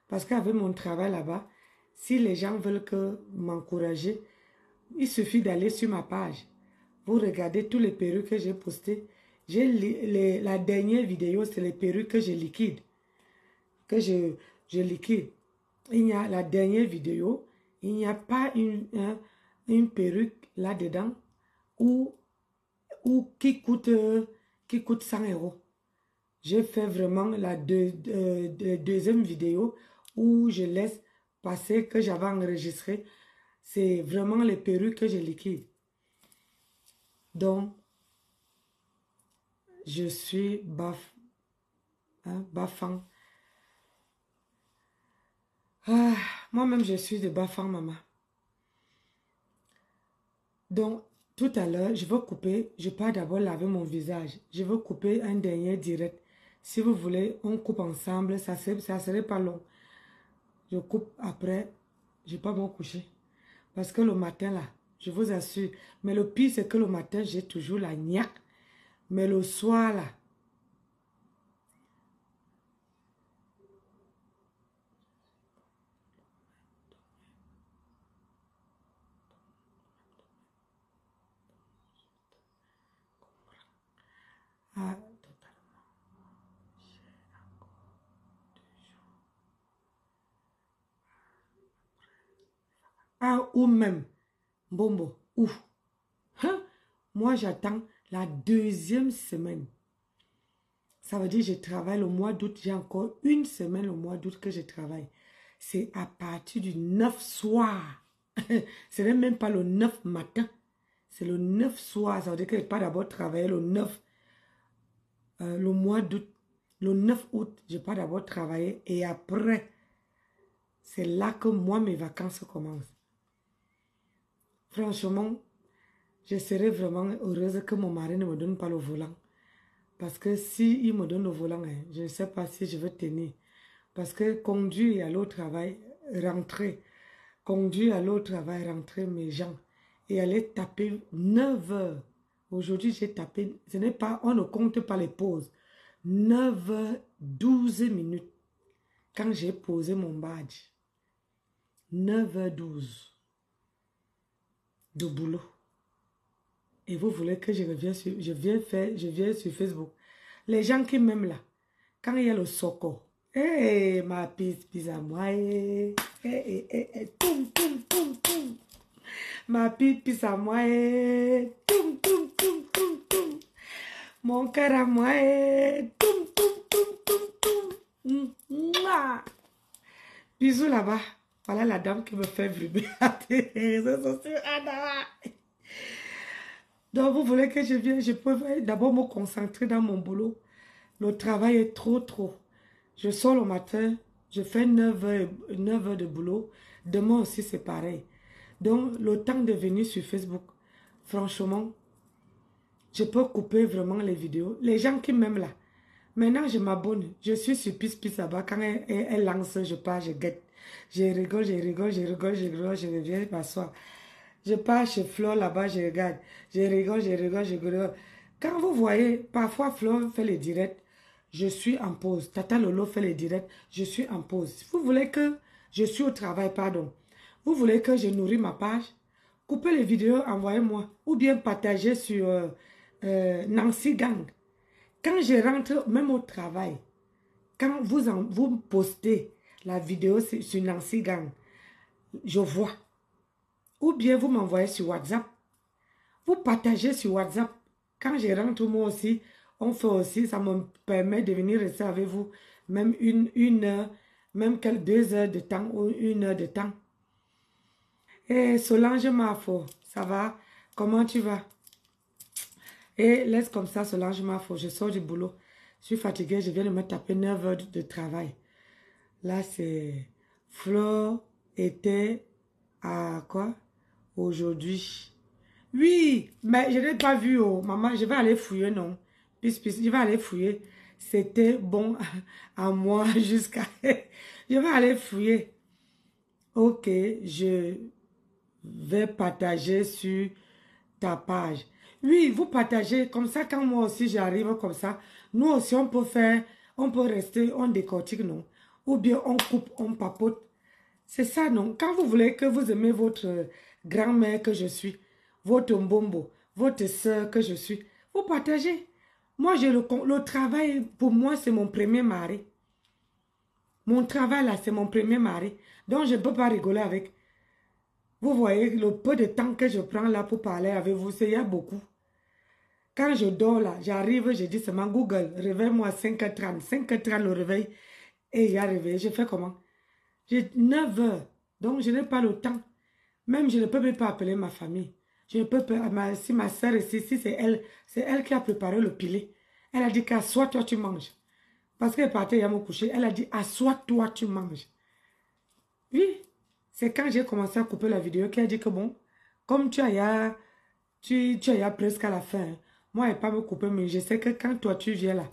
[SPEAKER 3] Parce qu'avec mon travail là-bas, si les gens veulent m'encourager, il suffit d'aller sur ma page. Vous regardez tous les perruques que j'ai postées. La dernière vidéo, c'est les perruques que je liquide. Que je liquide. La dernière vidéo, il n'y a pas une perruque là-dedans qui coûte 100 €. J'ai fait vraiment la deuxième vidéo où je laisse passer que j'avais enregistré. C'est vraiment les perruques que je liquide. Donc, je suis baffant. Ah, moi-même, je suis de Bafang, maman. Donc, tout à l'heure, je vais couper. Je pars d'abord laver mon visage. Je vais couper un dernier direct. Si vous voulez, on coupe ensemble. Ça serait pas long. Je coupe après. Je vais pas me coucher. Parce que le matin, là, je vous assure. Mais le pire, c'est que le matin, j'ai toujours la niaque. Mais le soir, là, ah, ah, ou même, Bombo, ou. Hein? Moi, j'attends la 2e semaine. Ça veut dire que je travaille le mois d'août. J'ai encore une semaine le mois d'août que je travaille. C'est à partir du 9 soir. Ce n'est même pas le 9 matin. C'est le 9 soir. Ça veut dire que je n'ai pas d'abord travaillé le 9. Le mois d'août. Le 9 août, je n'ai pas d'abord travaillé. Et après, c'est là que moi, mes vacances commencent. Franchement, je serais vraiment heureuse que mon mari ne me donne pas le volant. Parce que si il me donne le volant, hein, je ne sais pas si je vais tenir. Parce que conduire et aller au travail, rentrer. Conduire, aller au travail, rentrer mes gens. Et aller taper 9 heures. Aujourd'hui, j'ai tapé, ce n'est pas, on ne compte pas les pauses. 9 heures, 12 minutes. Quand j'ai posé mon badge. 9 heures 12. De boulot. Et vous voulez que je revienne sur, je viens sur Facebook. Les gens qui m'aiment là, quand il y a le soco, hey, ma pisse à moi, toum, toum, toum, toum. Ma pisse à moi, toum, toum, toum, toum, toum. Mon cœur à moi, toum, toum, toum, toum, toum. Bisous là-bas. Voilà la dame qui me fait vibrer à tes réseaux sociaux. Donc, vous voulez que je vienne, je peux d'abord me concentrer dans mon boulot. Le travail est trop. Je sors le matin, je fais 9 heures de boulot. Demain aussi, c'est pareil. Donc, le temps de venir sur Facebook, franchement, je peux couper vraiment les vidéos. Les gens qui m'aiment là, maintenant, je m'abonne. Je suis sur Pisse là-bas. Quand elle lance, je pars, je guette. Je rigole, je reviens m'asseoir. Je pars chez Flore là-bas, je regarde. Je rigole. Quand vous voyez, parfois Flore fait les directs, je suis en pause. Tata Lolo fait les directs, je suis en pause. Si vous voulez que je suis au travail, pardon. Vous voulez que je nourris ma page, coupez les vidéos, envoyez-moi. Ou bien partagez sur Nancy Gang. Quand je rentre, même au travail, quand vous postez la vidéo sur Nancy Gang, je vois. Ou bien vous m'envoyez sur WhatsApp. Vous partagez sur WhatsApp. Quand je rentre, moi aussi, on fait aussi, ça me permet de venir rester avec vous. Même une heure, même 2 heures de temps ou 1 heure de temps. Et Solange Mafo, ça va? Comment tu vas? Et laisse comme ça, Solange Mafo, je sors du boulot. Je suis fatiguée, je viens de me taper 9 heures de travail. Là, c'est... Flo était à quoi? Aujourd'hui. Oui, mais je n'ai pas vu, oh, maman, je vais aller fouiller, non. Je vais aller fouiller. C'était bon à moi jusqu'à... Je vais aller fouiller. Ok, je vais partager sur ta page. Oui, vous partagez, comme ça, quand moi aussi j'arrive comme ça, nous aussi on peut faire, on peut rester, on décortique, non. Ou bien on coupe, on papote. C'est ça, non? Quand vous voulez que vous aimez votre grand-mère que je suis, votre mbombo, votre soeur que je suis, vous partagez. Moi, le travail, pour moi, c'est mon premier mari. Mon travail, là, c'est mon premier mari. Donc, je ne peux pas rigoler avec. Vous voyez, le peu de temps que je prends là pour parler avec vous, il y a beaucoup. Quand je dors là, j'arrive, je dis seulement Google, réveille-moi à 5h30. 5h30 le réveil, et il y a réveillé. Je fais comment? J'ai 9 heures, donc je n'ai pas le temps. Même je ne peux même pas appeler ma famille. Je ne peux pas, si ma soeur est ici, c'est elle qui a préparé le pilé. Elle a dit qu'assois-toi, tu manges. Parce qu'elle partait à me coucher, elle a dit assois-toi, tu manges. Oui, c'est quand j'ai commencé à couper la vidéo qu'elle a dit que bon, comme tu as presque à la fin, hein, moi, elle ne pas me couper, mais je sais que quand toi, tu viens là,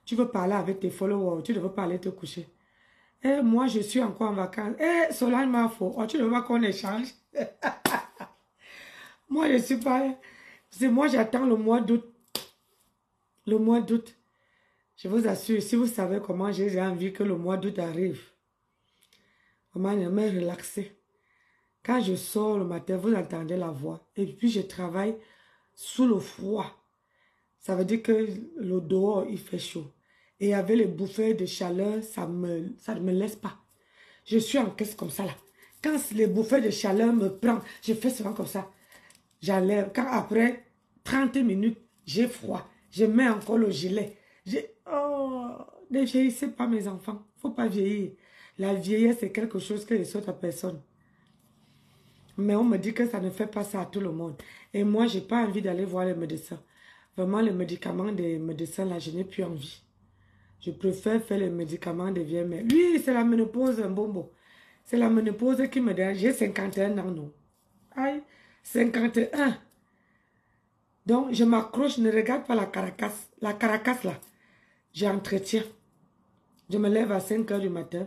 [SPEAKER 3] tu veux parler avec tes followers, tu devrais pas aller te coucher. Et moi, je suis encore en vacances. Et Solange m'a faux. Oh, tu ne veux pas qu'on échange? Moi, je suis pas... C'est moi, j'attends le mois d'août. Le mois d'août. Je vous assure, si vous savez comment j'ai envie que le mois d'août arrive, comment je me relaxer. Quand je sors le matin, vous entendez la voix. Et puis, je travaille sous le froid. Ça veut dire que le dehors, il fait chaud. Et avec les bouffées de chaleur, ça ne me laisse pas. Je suis en caisse comme ça là. Quand les bouffées de chaleur me prennent, je fais souvent comme ça. J'enlève. Quand après 30 minutes, j'ai froid. Je mets encore le gilet. Oh, ne vieillissez pas mes enfants. Il ne faut pas vieillir. La vieillesse, c'est quelque chose que ne saute à personne. Mais on me dit que ça ne fait pas ça à tout le monde. Et moi, je n'ai pas envie d'aller voir les médecins. Vraiment, les médicaments des médecins, là, je n'ai plus envie. Je préfère faire les médicaments des vieilles mères. Oui, c'est la ménopause, un bonbon. C'est la ménopause qui me dérange. J'ai 51 ans, non. Aïe, 51. Donc, je m'accroche, je ne regarde pas la caracasse. La caracasse, là, j'entretiens. Je me lève à 5 heures du matin.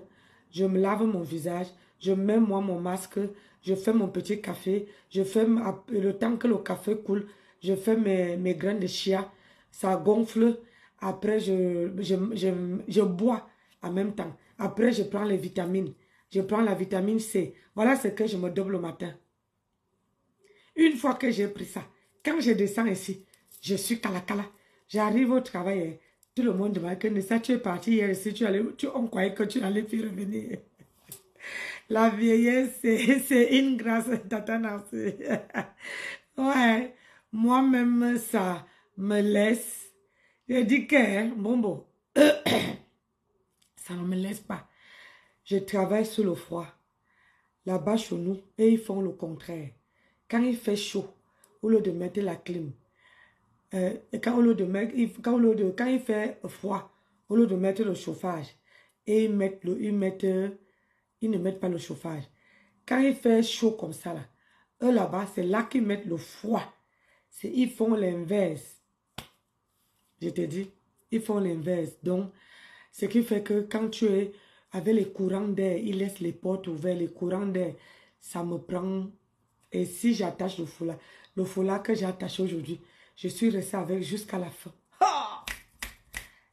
[SPEAKER 3] Je me lave mon visage. Je mets, moi, mon masque. Je fais mon petit café. Je fais, le temps que le café coule, je fais mes graines de chia. Ça gonfle. Après, je bois en même temps. Après, je prends les vitamines. Je prends la vitamine C. Voilà ce que je me donne le matin. Une fois que j'ai pris ça, quand je descends ici, je suis calacala. J'arrive au travail. Tout le monde demande que ça, tu es parti hier ici. On croyait que tu allais plus revenir. La vieillesse, c'est une grâce, Tata Nancy. Ouais, moi-même, ça me laisse. Je dis que, bon, ça ne me laisse pas. Je travaille sous le froid. Là-bas, chez nous, et ils font le contraire. Quand il fait chaud, au lieu de mettre la clim, quand il fait froid, au lieu de mettre le chauffage, et ils ne mettent pas le chauffage. Quand il fait chaud comme ça, là, eux là-bas, c'est là qu'ils mettent le froid. Ils font l'inverse. Je te dis, ils font l'inverse. Donc, ce qui fait que quand tu es avec les courants d'air, ils laissent les portes ouvertes, les courants d'air, ça me prend. Et si j'attache le foulard que j'ai attaché aujourd'hui, je suis restée avec jusqu'à la fin. Ah!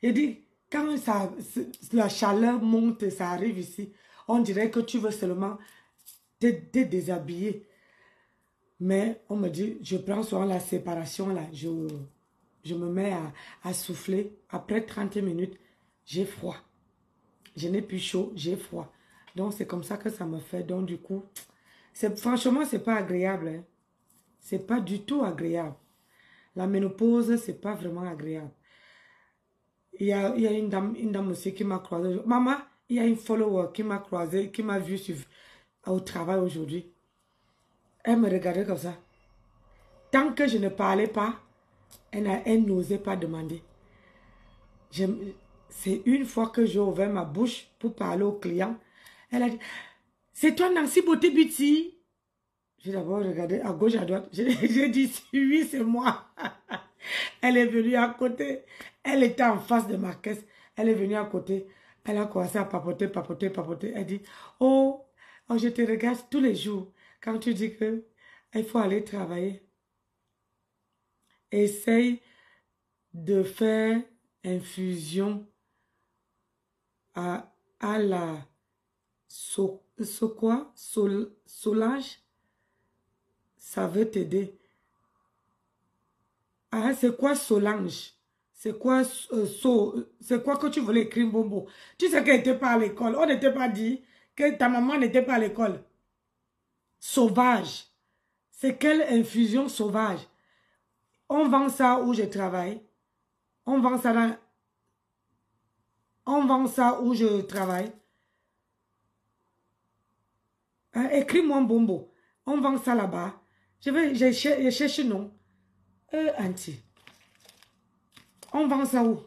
[SPEAKER 3] Je dis, quand la chaleur monte, ça arrive ici, on dirait que tu veux seulement te déshabiller. Mais on me dit, je prends souvent la séparation là, je me mets à souffler. Après 30 minutes, j'ai froid. Je n'ai plus chaud, j'ai froid. Donc c'est comme ça que ça me fait. Donc du coup, franchement, c'est pas agréable. Hein. C'est pas du tout agréable. La ménopause, c'est pas vraiment agréable. Il y a une dame aussi qui m'a croisé. Maman, il y a une follower qui m'a croisé, qui m'a vu au travail aujourd'hui. Elle me regardait comme ça. Tant que je ne parlais pas, elle n'osait pas demander. C'est une fois que j'ai ouvert ma bouche pour parler au client. Elle a dit, c'est toi Nancy Beauté Beauty? J'ai d'abord regardé à gauche, à droite. J'ai dit, oui, c'est moi. Elle est venue à côté. Elle était en face de ma caisse. Elle est venue à côté. Elle a commencé à papoter. Elle dit, oh, je te regarde tous les jours. Quand tu dis que il faut aller travailler. Essaye de faire infusion à la Solange. Ça veut t'aider. Ah, c'est quoi Solange? C'est quoi c'est quoi que tu voulais écrire, Bombo? Tu sais qu'elle n'était pas à l'école. On n'était pas dit que ta maman n'était pas à l'école. Sauvage. C'est quelle infusion sauvage? On vend ça où je travaille. On vend ça où je travaille. Hein, écris-moi Bombo. On vend ça là-bas. Je cherche non. Auntie. On vend ça où?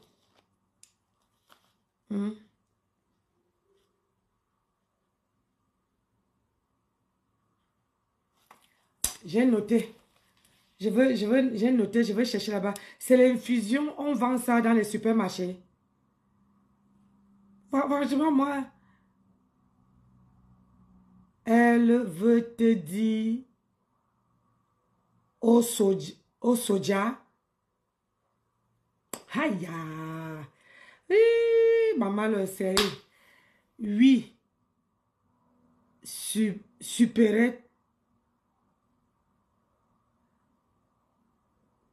[SPEAKER 3] J'ai noté. J'ai noté, je vais chercher là-bas. C'est l'infusion, on vend ça dans les supermarchés. Franchement, moi, elle veut te dire au soja. Aïe, maman le sait. Oui, supérette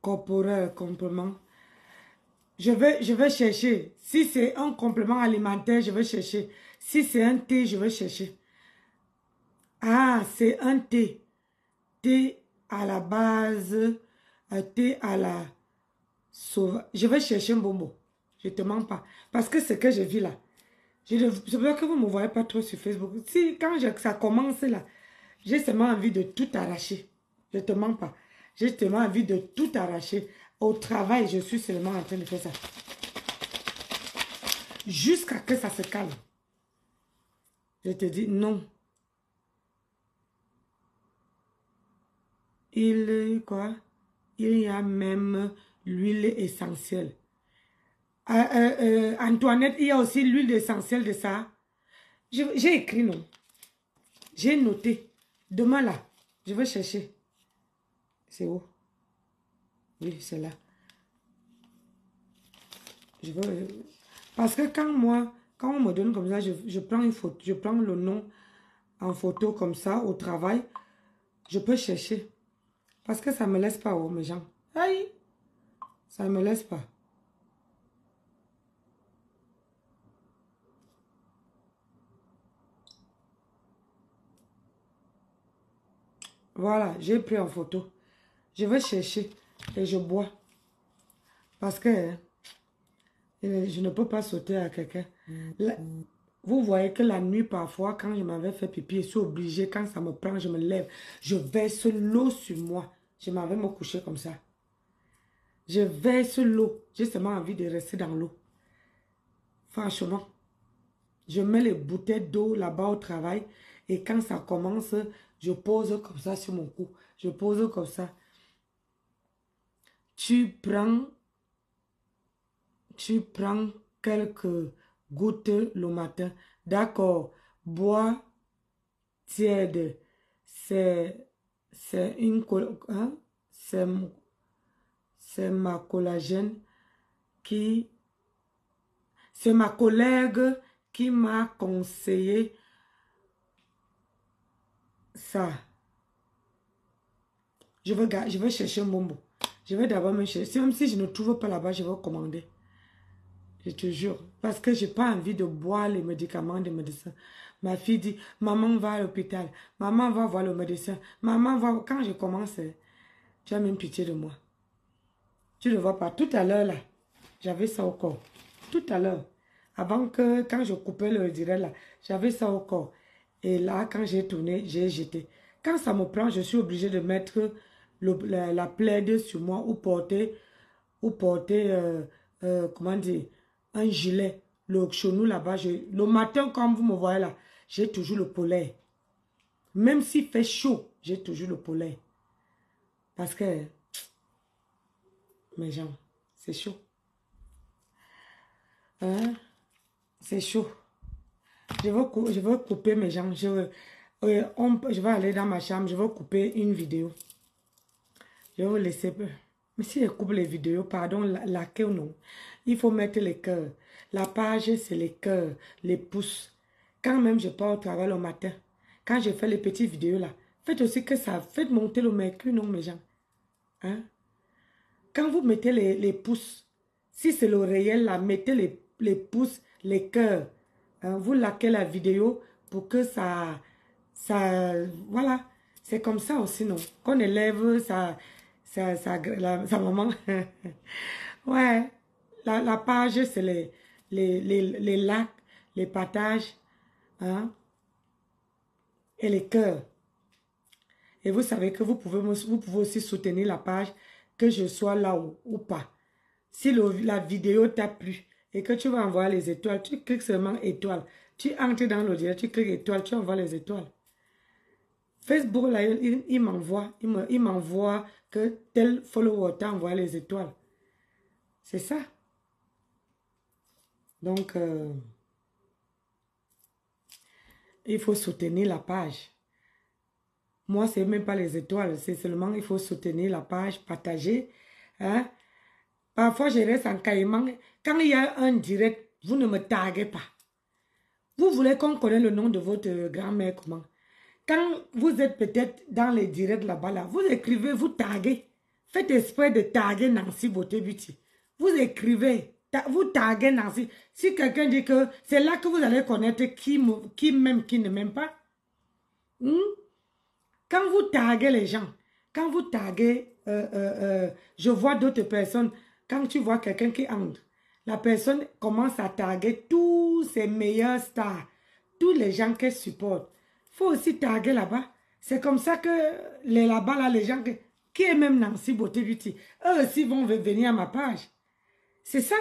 [SPEAKER 3] corporel, complément. Je vais chercher. Si c'est un complément alimentaire, je vais chercher. Si c'est un thé, je vais chercher. Ah, c'est un thé. Thé à la base, thé à la sauvage. Je vais chercher un bonbon. Je ne te mens pas. Parce que ce que je vis là, c'est vrai que vous ne me voyez pas trop sur Facebook. Si, quand ça commence là, j'ai seulement envie de tout arracher. Je ne te mens pas. J'ai seulement envie de tout arracher. Au travail, je suis seulement en train de faire ça. Jusqu'à ce que ça se calme. Je te dis non. Il y a même l'huile essentielle. Antoinette, il y a aussi l'huile essentielle de ça. J'ai écrit non. J'ai noté. Demain là, je vais chercher. C'est où? Oui, c'est là. Je veux... Parce que quand on me donne comme ça, je prends une photo, je prends le nom en photo comme ça au travail, je peux chercher. Parce que ça ne me laisse pas, oh, mes gens. Aïe! Ça ne me laisse pas. Voilà, j'ai pris en photo. Je vais chercher et je bois. Parce que je ne peux pas sauter à quelqu'un. Vous voyez que la nuit, parfois, quand je m'avais fait pipi, je suis obligée, quand ça me prend, je me lève. Je verse l'eau sur moi. Je m'avais me coucher comme ça. Je verse l'eau. J'ai seulement envie de rester dans l'eau. Franchement. Je mets les bouteilles d'eau là-bas au travail. Et quand ça commence, je pose comme ça sur mon cou. Je pose comme ça. Tu prends quelques gouttes le matin. D'accord. Bois tiède. C'est ma collagène qui... C'est ma collègue qui m'a conseillé ça. Je vais chercher un bonbon. Je vais d'abord me chercher. Même si je ne trouve pas là-bas, je vais commander. Je te jure. Parce que je n'ai pas envie de boire les médicaments des médecins. Ma fille dit, maman va à l'hôpital. Maman va voir le médecin. Maman va... Quand je commence, tu as même pitié de moi. Tu ne vois pas. Tout à l'heure, là, j'avais ça au corps. Tout à l'heure. Avant que, quand je coupais le direct, là, j'avais ça au corps. Et là, quand j'ai tourné, j'ai jeté. Quand ça me prend, je suis obligée de mettre la plaide sur moi ou porter comment dire, un gilet. Le chenou là-bas, le matin, quand vous me voyez là, j'ai toujours le polais. Même s'il fait chaud, j'ai toujours le polais. Parce que, mes gens, c'est chaud. Hein? C'est chaud. Je vais couper mes jambes. Je vais aller dans ma chambre. Je vais couper une vidéo. Je vais vous laisser. Mais si je coupe les vidéos, pardon, la queue, non. Il faut mettre les cœurs. La page, c'est les cœurs, les pouces. Quand même, je pars au travail le matin. Quand je fais les petites vidéos là, faites aussi que ça. Faites monter le mercure, non, mes gens. Hein? Quand vous mettez les pouces, si c'est le réel là, mettez les pouces, les cœurs. Hein, vous likez la vidéo pour que ça voilà, c'est comme ça aussi, non? Qu'on élève sa maman. Ouais, la page, c'est les likes, les partages, hein, et les cœurs. Et vous savez que vous pouvez aussi soutenir la page, que je sois là ou pas. Si la vidéo t'a plu, et que tu vas envoyer les étoiles, tu cliques seulement étoile. Tu entres dans le direct, tu cliques étoile, tu envoies les étoiles. Facebook, là, il m'envoie que tel follower t'a envoyé les étoiles. C'est ça. Donc, il faut soutenir la page. Moi, c'est même pas les étoiles. C'est seulement, il faut soutenir la page, partager. Hein? Parfois, je reste en caïman. Quand il y a un direct, vous ne me taguez pas. Vous voulez qu'on connaisse le nom de votre grand-mère comment? Quand vous êtes peut-être dans les directs là-bas, là, vous écrivez, vous taguez. Faites exprès de taguer Nancy Beauté Beauty. Vous écrivez, vous taguez Nancy. Si quelqu'un dit que c'est là que vous allez connaître qui m'aime, qui ne m'aime pas. Quand vous taguez les gens, quand vous taguez, je vois d'autres personnes, quand tu vois quelqu'un qui entre, la personne commence à taguer tous ses meilleurs stars, tous les gens qu'elle supporte. Il faut aussi taguer là-bas. C'est comme ça que là-bas, là, les gens qui aiment même Nancy Beauté Beauty, eux aussi vont venir à ma page. C'est ça.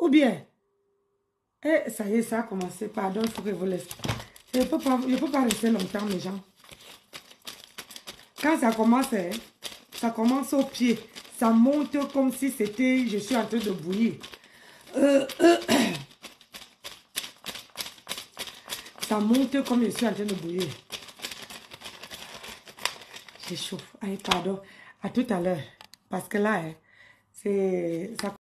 [SPEAKER 3] Ou bien, ça y est, ça a commencé. Pardon, il faut que je vous laisse. Je ne peux pas rester longtemps, les gens. Quand ça commence au pied. Ça monte comme si c'était, je suis en train de bouillir. Ça monte comme je suis en train de bouillir. J'ai chaud. Allez, pardon. À tout à l'heure. Parce que là, ça